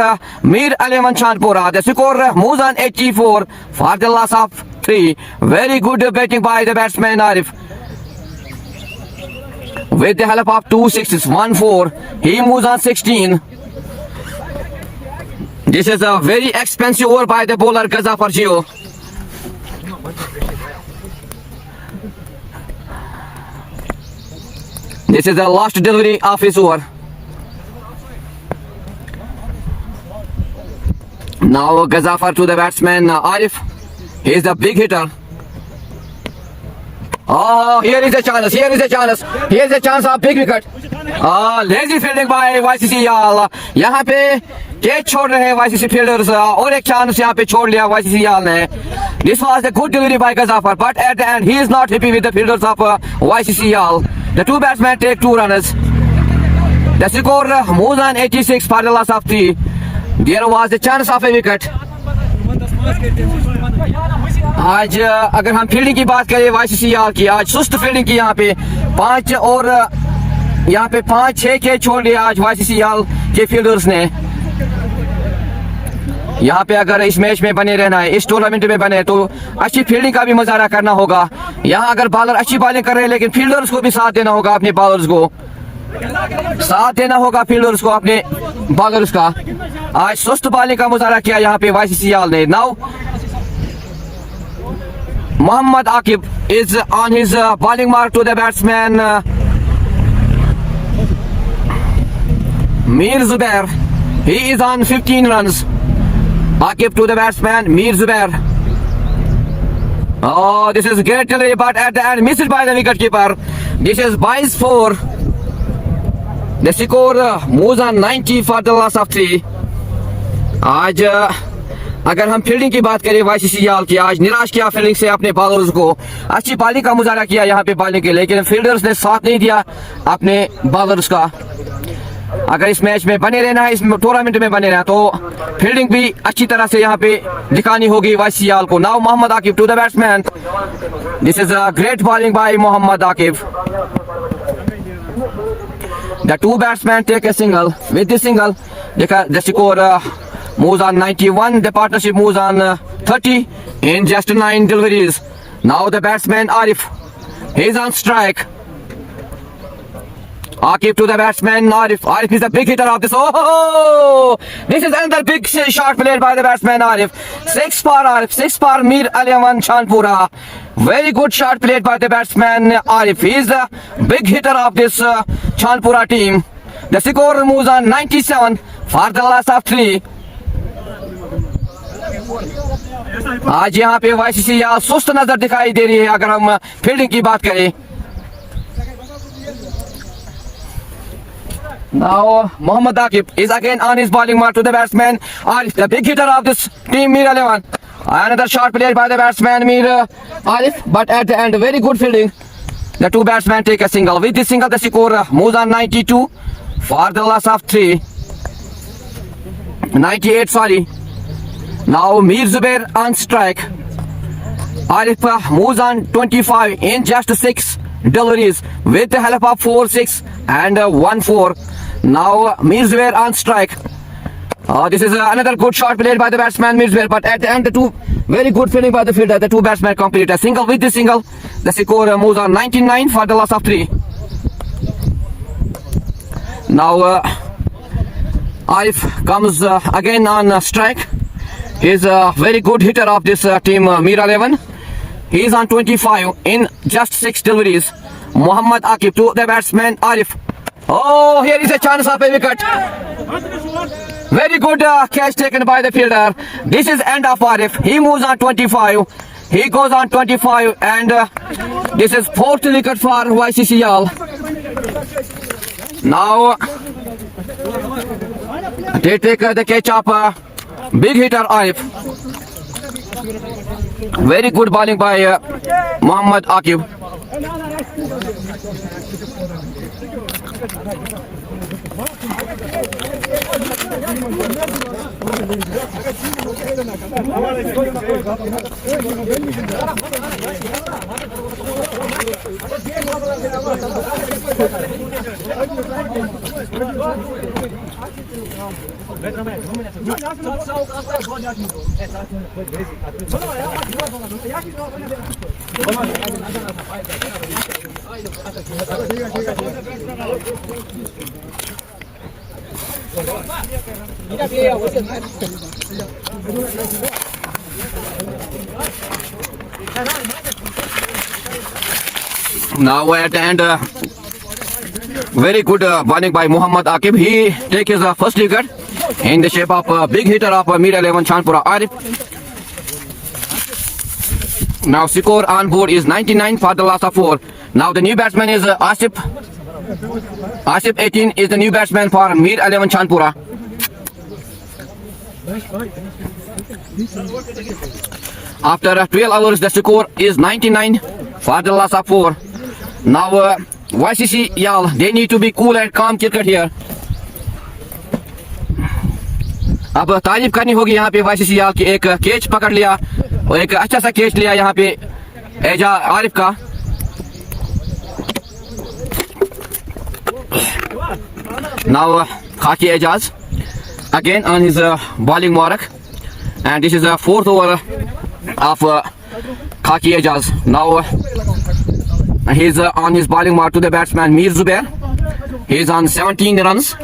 Mir 11 Chandpura. The score moves on 84 for the loss of 3. Very good batting by the batsman Arif. With the help of 2 6s, 1-4, he moves on 16. This is a very expensive over by the bowler Gazafar Gio. This is the last delivery of his over. Now Gazafar to the batsman Arif. He is the big hitter. Oh, here is a chance. Here is a chance of big wicket. Lazy fielding by YCC Yal. यहाँ पे catch छोड़ रहे हैं YCC fielders और एक chance यहाँ पे छोड़ लिया YCC Yal ने. This was a good delivery by Gazafar, but at the end he is not happy with the fielders of YCC Yal. The two batsmen take 2 runners. The score moves on 86 for the loss of 3. There was a chance of a wicket. आज अगर हम fielding की बात करें YCC Yal की, आज सुस्त fielding की यहाँ पे 5 और यहाँ पे 5-6 कैच छोड़ लिया आज YCC Yal के फील्डर्स ने. यहाँ पे अगर इस मैच में बने रहना है, इस टूर्नामेंट में बने, तो अच्छी फील्डिंग का भी मुजाहरा करना होगा. यहाँ अगर बॉलर अच्छी बॉलिंग कर रहे हैं, लेकिन फील्डर्स को भी साथ देना होगा, अपने बॉलर्स को साथ देना होगा, फील्डर्स को अपने बॉलर्स का. आज सुस्त बॉलिंग का मुजाहरा किया यहाँ पे YCC Yal ने. Now Mohammad Akib is on his bowling mark to the batsman Mir Zubair. He is on 15 runs. Akib to the batsman Mir Zubair. Oh, this is great delivery, but at the end missed by the wicket keeper. This is 22-4. The score moves on 90 for the loss of 3. आज अगर हम fielding की बात करें YCC Yal की, आज निराश किया फील्डिंग से अपने बॉलर्स को. अच्छी बॉलिंग का मुजाहरा किया यहाँ पे बॉलिंग के, लेकिन फील्डर्स ने साथ नहीं दिया अपने बॉलर्स का. अगर इस मैच में बने रहना है, इस टूर्नामेंट में बने रहना, तो फील्डिंग भी अच्छी तरह से यहाँ पे दिखानी होगी YCC Yal को. Now Mohammad Aqib to the batsman. This is a great bowling by Mohammad Aqib. The two batsmen take a single. With this single, the score moves on 91. The partnership moves on 30 in just 9 deliveries. Now the batsman Arif. He is on strike. Akib to the batsman Arif. Arif is the big hitter of this. Oh, this is another big shot played by the batsman Arif. 6 for Arif. 6 for Mir 11 Chandpura. Very good shot played by the batsman Arif. He is the big hitter of this Chandpura team. The score moves on 97 for the loss of 3. आज यहाँ पे YCC Yal सुस्त नजर दिखाई दे रही है अगर हम फील्डिंग की बात करें. Now Mohammad Akib is again on his bowling mark to the batsman Arif, the big hitter of this team Mir 11. Another shot played by the batsman Mir Arif, but at the end very good fielding. The two batsmen take a single. With this single the score moves on 92 for the loss of 3. 98, sorry. Now Mir Zubair on strike. Arif moves on 25 in just 6 deliveries with the help of 4 6 and 1 4. Now Mir Zubair on strike. This is another good shot played by the batsman Mir Zubair, but at the end the two very good fielding by the fielder. The two batsmen complete a single. With this single the score moves on 99 for the loss of 3. Now Arif comes again on strike. He's a very good hitter of this team Mir 11. He's on 25 in just 6 deliveries. Muhammad Akib to the batsman Arif. Oh, here is a chance of a wicket. Very good catch taken by the fielder. This is end of Arif. He moves on 25. He goes on 25 and this is 4th wicket for YCCL. Now they take the catch of big hitter Arif. Very good bowling by Muhammad Akib. Now at the end, very good bowling by Muhammad Akib. He takes his first wicket in the shape of a big hitter of Mir 11 Chandpura Arif. Now score on board is 99 for the loss of 4. Now the new batsman is Asif. Asif 18 is the new batsman for Mir 11 Chandpura. After 12 hours, the score is 99 for the loss of 4. Now YCCL, they need to be cool and calm cricket here. अब तारीफ करनी होगी यहाँ पे YCCL की एक catch पकड़ लिया और एक अच्छा सा कैच लिया यहाँ पे एजाज आरिफ का. Now Khaki Ejaz again on his bowling mark, and this is the 4th over of Khaki Ejaz. Now he's on his bowling mark to the batsman Mir Zubair. He's on 17 runs.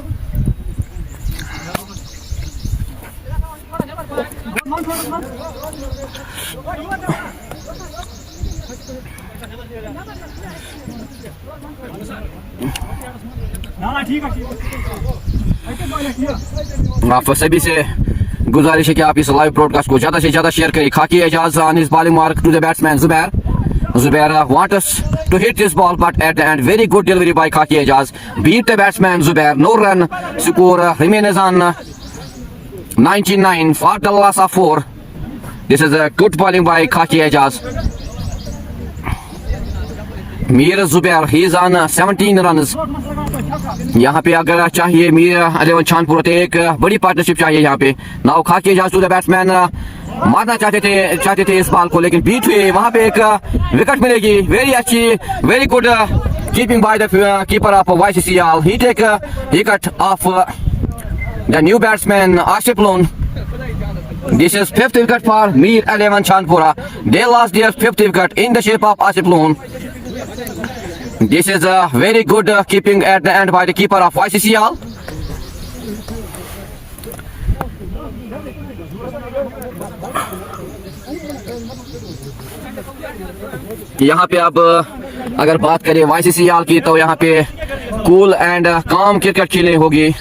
आप सभी से गुजारिश है कि आप इस live broadcast को ज्यादा से ज्यादा शेयर करें. खाकी Ejaz on his bowling mark to the batsman Zubair. Zubair wants us to hit this ball, but at the end very good delivery by Khaki Ejaz. Beat the batsman Zubair. No run. Score remains on 99 for the loss of 4. This is a good bowling by Khaki Ejaz. Mir Zubair, he is on 17 runs. यहाँ पे अगर चाहिए मीर 11 चांदपुर तो एक बड़ी partnership चाहिए यहाँ पे. नाउ खाकी एजाज टू द बैट्समैन. मारना चाहते थे इस बॉल को, लेकिन बीट हुए. वहाँ पे एक विकेट मिलेगी. वेरी अच्छी, very good keeping by the keeper of YCCL. He take a wicket of the new batsman Asif Loan. This is 5th wicket for Mir 11 Chandpura. They lost their 5th wicket in the shape of Asif Loan. This is a very good keeping at the end by the keeper of YCCL. यहाँ पे अब अगर बात करें YCCL की तो यहाँ पे कूल एंड काम क्रिकेट खेलनी होगी.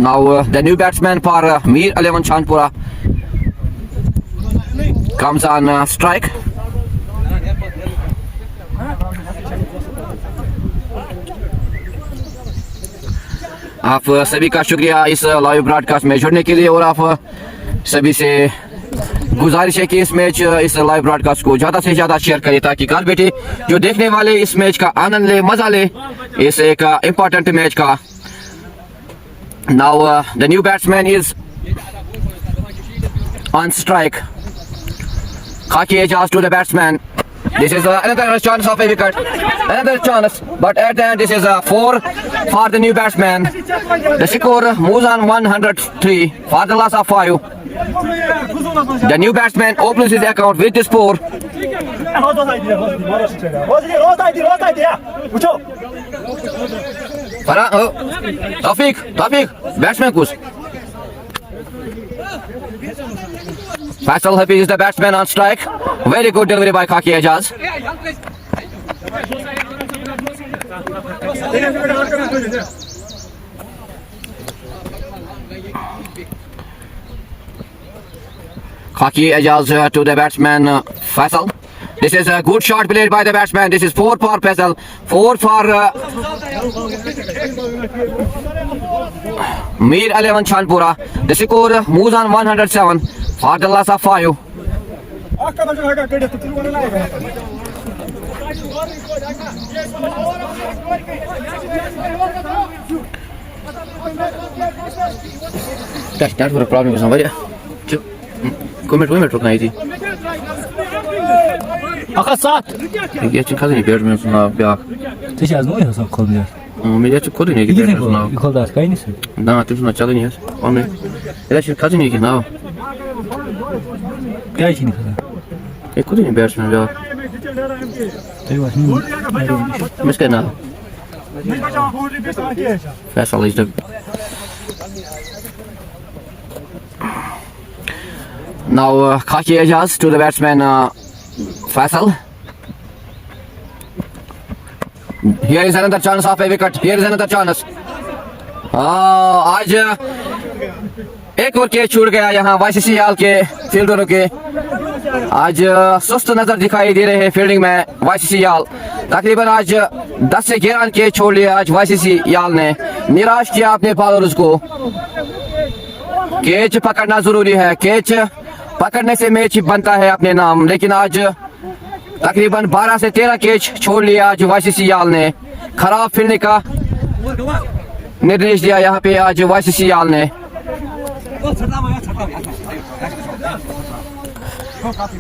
Now the new batsman for Mir 11 Chandpura comes on strike. आप सभी का शुक्रिया इस लाइव ब्रॉडकास्ट में जुड़ने के लिए, और आप सभी से गुजारिश है कि इस लाइव ब्रॉडकास्ट को ज़्यादा से ज़्यादा शेयर करें ताकि घर बैठे जो देखने वाले इस मैच का आनंद ले, मज़ा ले इस एक इम्पोर्टेंट मैच का. Now the new batsman is on strike. Khaki Ejaz to the batsman. This is another chance of a wicket. Another chance, but at the end this is a 4 for the new batsman. The score moves on 103 for the loss of 5. The new batsman opens his account with the score. Taufik, batsman kus. Faisal Hafiz is the batsman on strike. Very good delivery by Khaki Ejaz. Khaki Ejaz to the batsman Faisal. This is a good shot played by the batsman. This is 4 for Faisal, 4 for Mir 11 Chandpura. The score moves on 107 for the loss of 5. That's what problem with somebody. Comment रुकना थी Akasat. Geçin kadın görmüyorsun abi ya. Сейчас ну я сам колдер. Millet kodun ne gidiyorsun abi? Kolder kaynısı. Na tüsün açalım ya. Onu. Ya şimdi kadın ne gidiyor abi? Kaçını kadar. Kodun ne bersin ya? Eyvah. Mesken abi. Faisal is the now Khaki Ejaz to the batsman Faisal. Here is another chance of a wicket. Here is another chance. आज एक और catch छूट गया यहाँ YCC हाल के फील्डरों के. आज सुस्त नजर दिखाई दे रहे हैं फील्डिंग में YCC याल. तकरीबन आज 10 से 11 कैच छोड़ लिए आज YCC याल ने. निराश किया अपने बॉलर्स को. कैच पकड़ना जरूरी है. कैच पकड़ने से मैच बनता है अपने नाम. लेकिन आज तकरीबन 12 से 13 कैच छोड़ लिया आज YCC याल ने. खराब फील्डिंग का निर्देश दिया यहाँ पे आज YCC याल ने.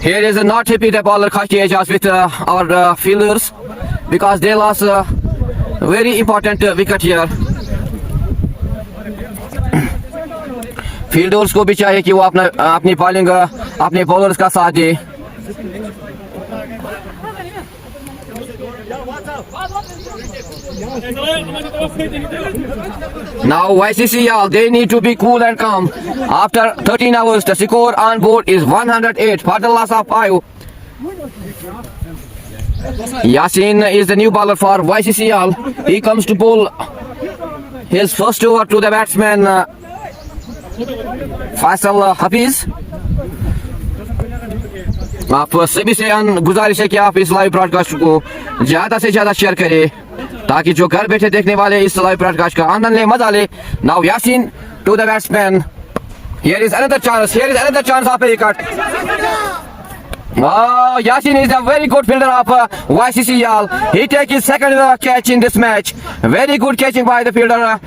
Here is not happy the bowler Khaki Ejaz with our fielders because they lost a very important wicket here. Fielders को भी चाहिए कि वो अपनी बॉलिंग अपने बॉलर्स का साथ दे. Now YCC Yal, they need to be cool and calm. After 13 hours, the score on board is 108 for the loss of 5. Yasin is the new bowler for YCC Yal. He comes to bowl his first over to the batsman Faisal Hafiz. आप सभी से गुजारिश है कि आप इस live broadcast को ज्यादा से ज्यादा शेयर करें ताकि जो घर बैठे देखने वाले इस लाइव ब्रॉडकास्ट का आनंद ले, मजा ले. Now Yasin to the batsman. Here is another chance of a wicket. Yasin is a very good fielder of YCC Yal. He take his second catch in this match. Very good catching by the fielder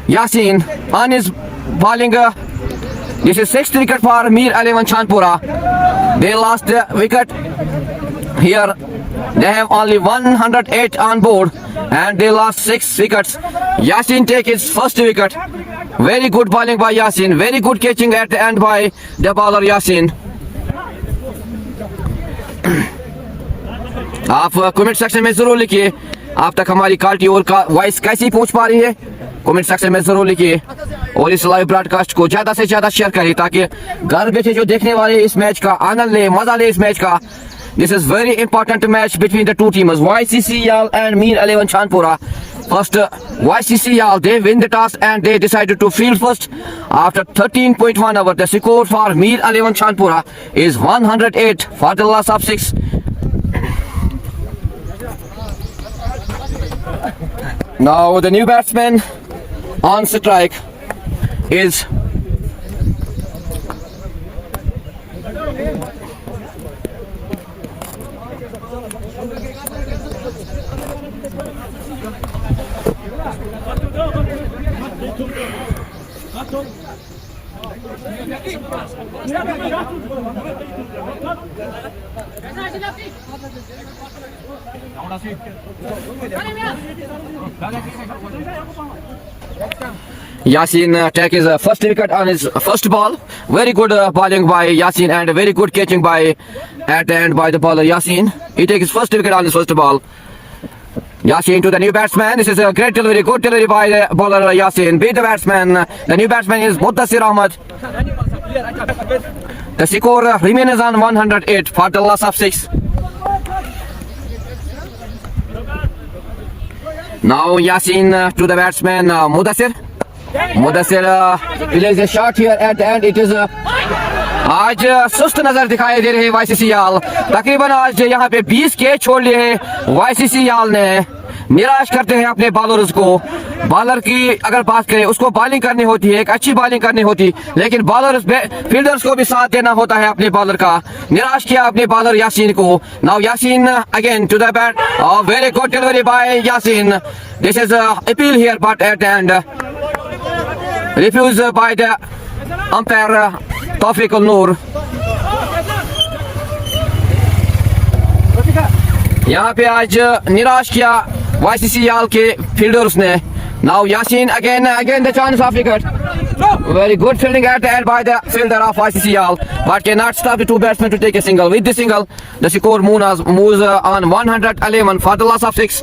Yasin on his bowling. This is 6th wicket for Mir 11 Chandpura. They lost the wicket here. They have only 108 on board and they lost 6 wickets. Yasin take his first wicket. Very good bowling by Yasin. Very good catching at the end by the bowler Yasin. आप comment section में जरूर लिखिए आप तक हमारी quality और voice कैसी पहुंच पा रही है. कमेंट सेक्शन में जरूर लिखिए और इस लाइव ब्रॉडकास्ट को ज्यादा से ज्यादा शेयर करें ताकि घर बैठे जो देखने वाले इस मैच का आनंद ले, मजा ले इस मैच का. This is very important match between the two teams, YCC Yal and Mir 11 Chandpura. First, YCC Yal, they win the toss and they decided to field first. After 13.1 hours, the score for Mir 11 Chandpura is 108 for the loss of 6. Now the new batsman on strike is Yasin take his first wicket on his first ball. Very good bowling by Yasin and very good catching by at the end by the bowler Yasin. He takes his first wicket on his first ball. Yasin to the new batsman. This is a great delivery, good delivery by the bowler Yasin. Beat the batsman. The new batsman is Mudassir Ahmad. The score remains on 108 for the loss of 6. Now Yasin to the batsman Mudassir. Mudassir plays a shot here at the end. It is आज सुस्त नजर दिखाई दे रहे हैं YCC याल. तकरीबन आज यहाँ पे 20 कैच छोड़ लिए हैं वाईसीसी याल ने. निराश करते हैं अपने बॉलर्स को. बॉलर की अगर बात करें उसको बॉलिंग करनी होती है, एक अच्छी बॉलिंग करनी होती, लेकिन बॉलर्स फील्डर्स को भी साथ देना होता है अपने बॉलर का. निराश किया अपने बॉलर यासीन को. Now Yasin again to the bat. Very good delivery by Yasin. This is appeal here but at end refused by the umpire Tawfiq Al-Noor. यहाँ पे आज निराश किया वाईसीसी याल के फील्डर्स ने. Now Yasin again the chance of wicket. Very good fielding at the end by the fielder of YCC Yal, but cannot stop the two batsmen to take a single. With the single, the score moves on 111 for the loss of 6.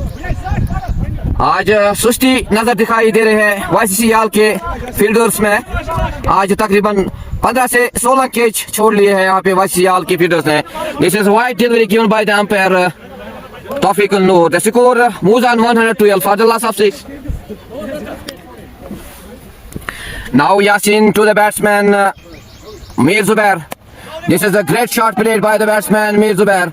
आज सुस्ती नजर दिखाई दे रहे हैं YCC याल के fielders में. आज तकरीबन 15 से 16 कैच छोड़ लिए हैं यहाँ पे वाईसीसी याल के फील्डर्स ने. This is wide delivery given by the umpire Tawfiq Al-Noor. The score moves on 112 for the loss of 6. Now Yasin to the batsman Mir Zubair. This is a great shot played by the batsman Mir Zubair.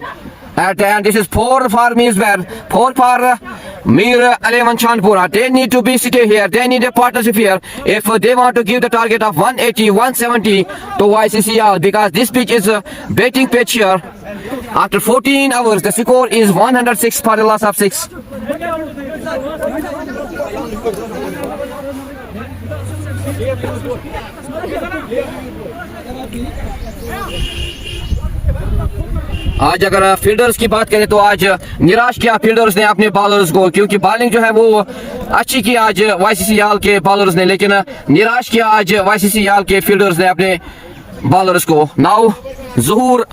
And this is 4 for Mir Zubair. 4 for Mir 11 Chandpura. They need to be seated here. They need a partnership here if they want to give the target of 180, 170 to YCCR, because this pitch is a batting pitch here. After 14 hours, the score is 106 for the loss of 6. आज अगर fielders की बात करें तो आज निराश किया fielders ने अपने बॉलर्स को, क्योंकि बॉलिंग जो है वो अच्छी की आज वाईसीसी याल के बॉलर्स ने, लेकिन निराश किया आज वाईसीसी याल के फील्डर्स ने अपने बॉलर्स को. नाउ ज़हूर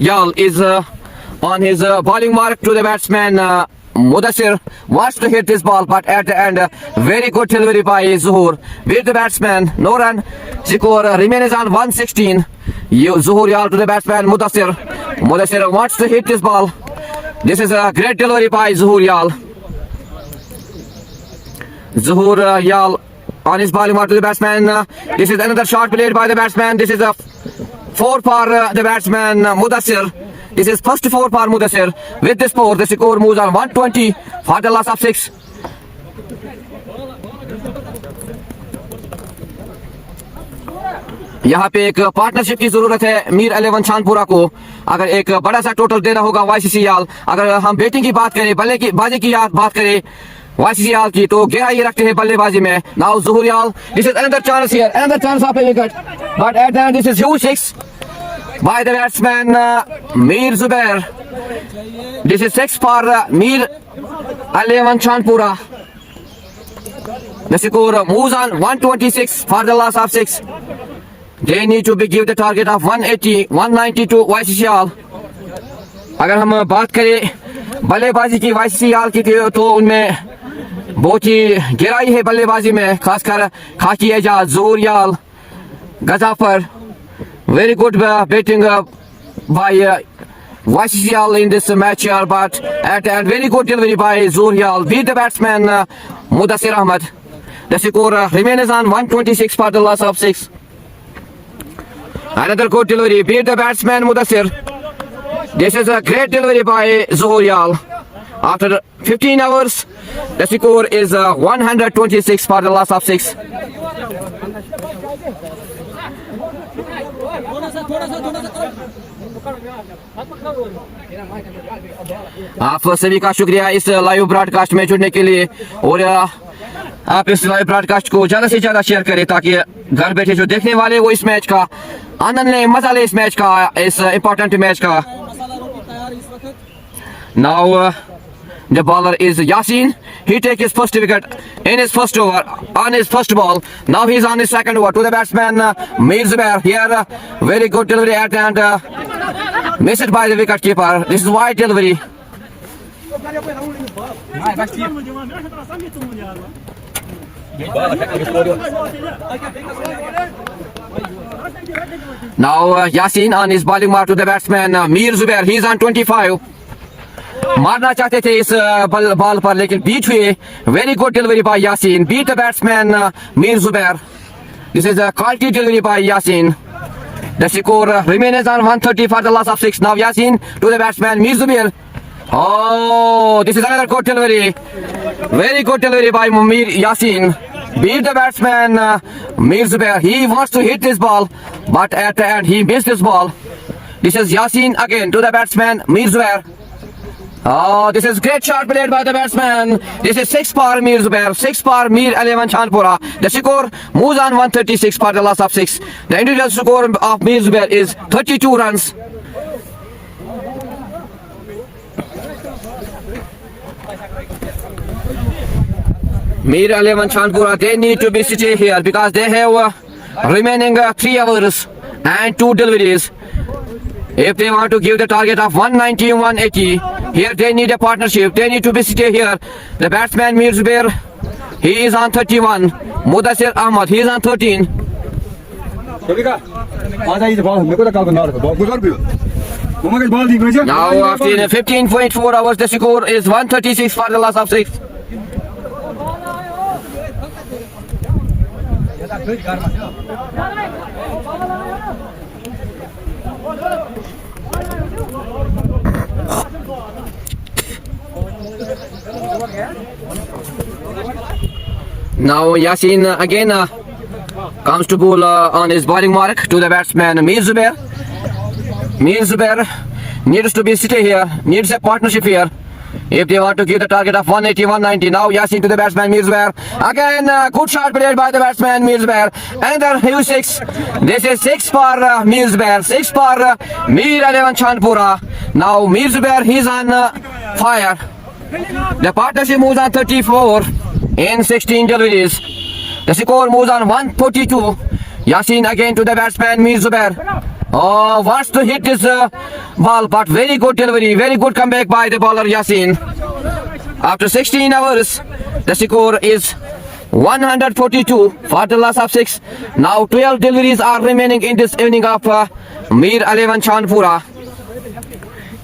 याल is on his bowling mark to the batsman Mudassir. Wants to hit this ball, but at the end very good delivery by ظهور with the batsman. No run. Score remains on 116. ظهور Yal to the batsman Mudassir. Mudassir wants to hit this ball. This is a great delivery by ظهور Yal. ظهور Yal on his bowling mark to the batsman. This is another shot played by the batsman. This is a 4 for the batsman Mudassir. This is first 4 for Mudassir. With this 4, the score moves on 120 for the loss of 6. यहाँ पे एक partnership की जरूरत है मीर 11 चांदपुरा को. अगर एक बड़ा सा टोटल देना होगा वाईसीसी याल. अगर हम बैटिंग की बात करें, बल्लेबाजी की बात करें वाईसीसी याल की, तो गहराई रखते हैं बल्लेबाजी में. नाउ ज़हूर याल, this is another chance here, another chance of a wicket, but at the end this is huge 6 by the batsman Mir Zubair. This is 6 for Mir 11 Chandpura. The score moves on 126 for the loss of 6. They need to be give the target of 180, 190 to YCC Yal. अगर हम बात करें बल्लेबाजी की YCC याल की तो उनमें बहुत ही गहराई है बल्लेबाजी में, खासकर खाकी एजाज, ज़हूर याल, गजाफर. Very good batting by YCC Yal in this match here, but at and very good delivery by ظهور Yal. Beat the batsman Mudassir Ahmad. The score remains on 126 for the loss of 6. Another good delivery. Beat the batsman Mudassir. This is a great delivery by ظهور Yal. After 15 hours, the score is 126 for the loss of 6. आप सभी का शुक्रिया इस live broadcast में जुड़ने के लिए, और आप इस लाइव ब्रॉडकास्ट को ज़्यादा से ज़्यादा शेयर करें ताकि घर बैठे जो देखने वाले वो इस मैच का आनंद लें, मजा लें इस मैच का, इस इम्पोर्टेंट मैच का. Now the bowler is Yasin. He takes his first wicket in his first over on his first ball. Now he's on his second over to the batsman Mir Zubair. Here, very good delivery at and missed by the wicket keeper. This is wide delivery. Now Yasin on his bowling mark to the batsman Mir Zubair. He's on 25. मारना चाहते थे इस ball पर लेकिन beat हुए. Very good delivery by Yasin. Beat the batsman Mir Zubair. This is a quality delivery by Yasin. The score remains on 130 for the loss of 6. Now Yasin to the batsman Mir Zubair. Oh, this is another good delivery. Very good delivery by Mir Yasin. Beat the batsman Mir Zubair. He wants to hit this ball, but at the end he missed this ball. This is Yasin again to the batsman Mir Zubair. Oh, this is great shot played by the batsman. This is 6 for Mir Zubair, 6 for Mir 11 Chandpura. The score moves on 136 for the loss of 6. The individual score of Mir Zubair is 32 runs. Mir 11 Chandpura, they need to be stay here because they have remaining 3 hours and 2 deliveries. If they want to give the target of 190 and 180, here they need a partnership. They need to be stay here. The batsman Mir Zubair, he is on 31. Mudassir Ahmad, he is on 13. Now after 15.4 hours, the score is 136 for the loss of 6. Now Yasin again comes to bowl on his bowling mark to the batsman Mir Zubair. Mir Zubair needs to be stay here, needs a partnership here. If they want to give the target of 180, 190. Now Yasin to the batsman Mir Zubair. Again, good shot played by the batsman Mir Zubair. Another huge 6. This is 6 for Mir Zubair. 6 for Mir 11 Chandpura. Now Mir Zubair, he's on fire. The partnership moves on 34 in 16 deliveries. The score moves on 142. Yasin again to the batsman Mir Zubair. Oh, wants to hit this ball, but very good delivery, very good comeback by the bowler Yasin. After 16 hours, the score is 142 for the loss of 6. Now 12 deliveries are remaining in this evening of Mir 11 Chandpura.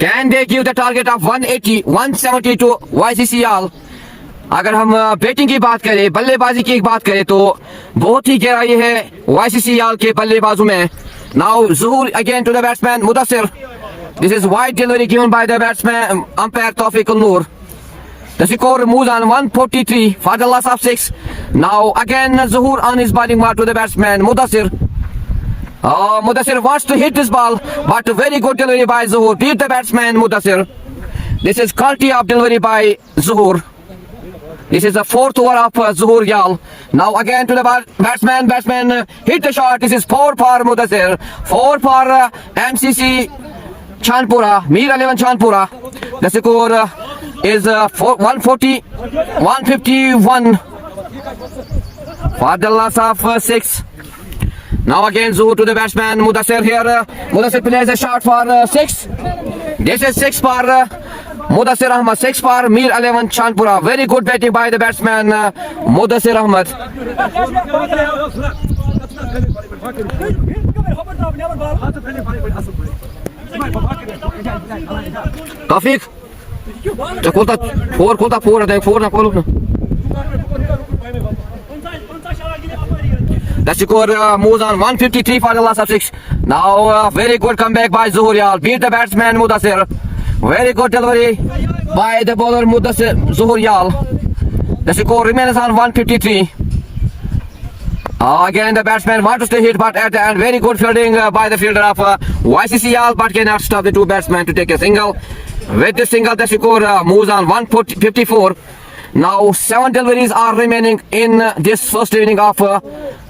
Can they give the target of 180, 170 to YCCL? अगर हम batting की बात करें, बल्लेबाजी की बात करें तो बहुत ही गहराई है YCCL के बल्लेबाजों में. Now Zuhur again to the batsman Mudassir. This is wide delivery given by the batsman umpire Tawfiq Al-Noor. The score moves on 143 for the loss of 6. Now again Zuhur on his bowling mark to the batsman Mudassir. Oh, Mudassir wants to hit this ball, but very good delivery by Zuhur. Beat the batsman Mudassir. This is quality of delivery by Zuhur. This is the 4th over of Zuhur Yal. Now again to the batsman. Batsman hit the shot. This is 4 for Mudassir. 4 for MCC Chandpura. Mir 11 Chandpura. The score is 140, 151 for the loss of 6. Now again Zuhur to the batsman Mudassir here. Mudassir plays a shot for 6. This is 6 for Mudassir Ahmad, 6 for Mir 11 Chandpura. Very good batting by the batsman Mudassir Ahmad. Tawfiq, four. The score moves on 153 for the loss of 6. Now very good comeback by Zuhur Yal. Beat the batsman Mudassir. Very good delivery by the bowler Mudassir Zuhur Yal. The score remains on 153. Again the batsman wants to hit, but at the end very good fielding by the fielder of YCCL, but cannot stop the 2 batsmen to take a single. With the single, the score moves on 154. Now 7 deliveries are remaining in this first inning of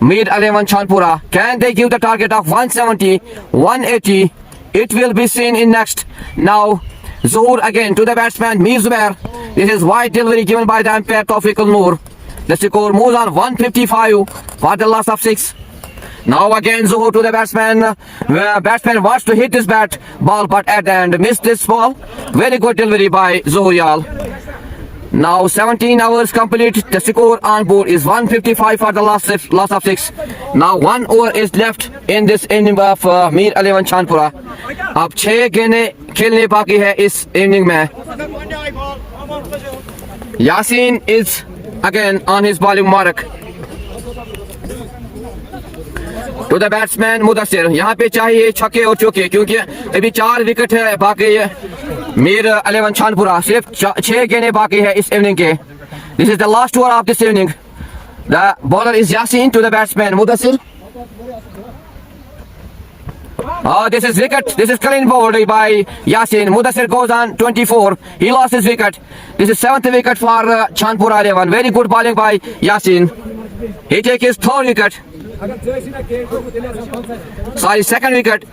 Mir 11 Chandpura. Can they give the target of 170, 180? It will be seen in next. Now Zohur again to the batsman Mir Zubair. This is wide delivery given by the umpire Tawfiq Al-Noor. The score moves on 155 for the loss of 6. Now again Zohur to the batsman. Batsman wants to hit this ball but at the end missed this ball. Very good delivery by Zohur Yal. Now 17 hours complete. The score on board is 155 for the loss of 6. Now 1 over is left in this inning of Mir 11 Chandpura. अब 6 गेंदें खेलने बाकी है इस inning में. Yasin is again on his bowling mark. To the batsman Mudassir. यहाँ पे चाहिए छक्के और चौके क्योंकि अभी 4 विकेट है बाकी मीर 11 चांदपुरा. सिर्फ 6 गेंदें बाकी है इस इनिंग के. This is the last over of this inning. The bowler is Yasin to the batsman Mudassir. This is wicket. This is clean bowled by Yasin. Mudassir goes on 24. He lost his wicket. This is 7th wicket for Chandpura 11. Very good bowling by Yasin. He takes his 3rd wicket. Sorry, 2nd wicket.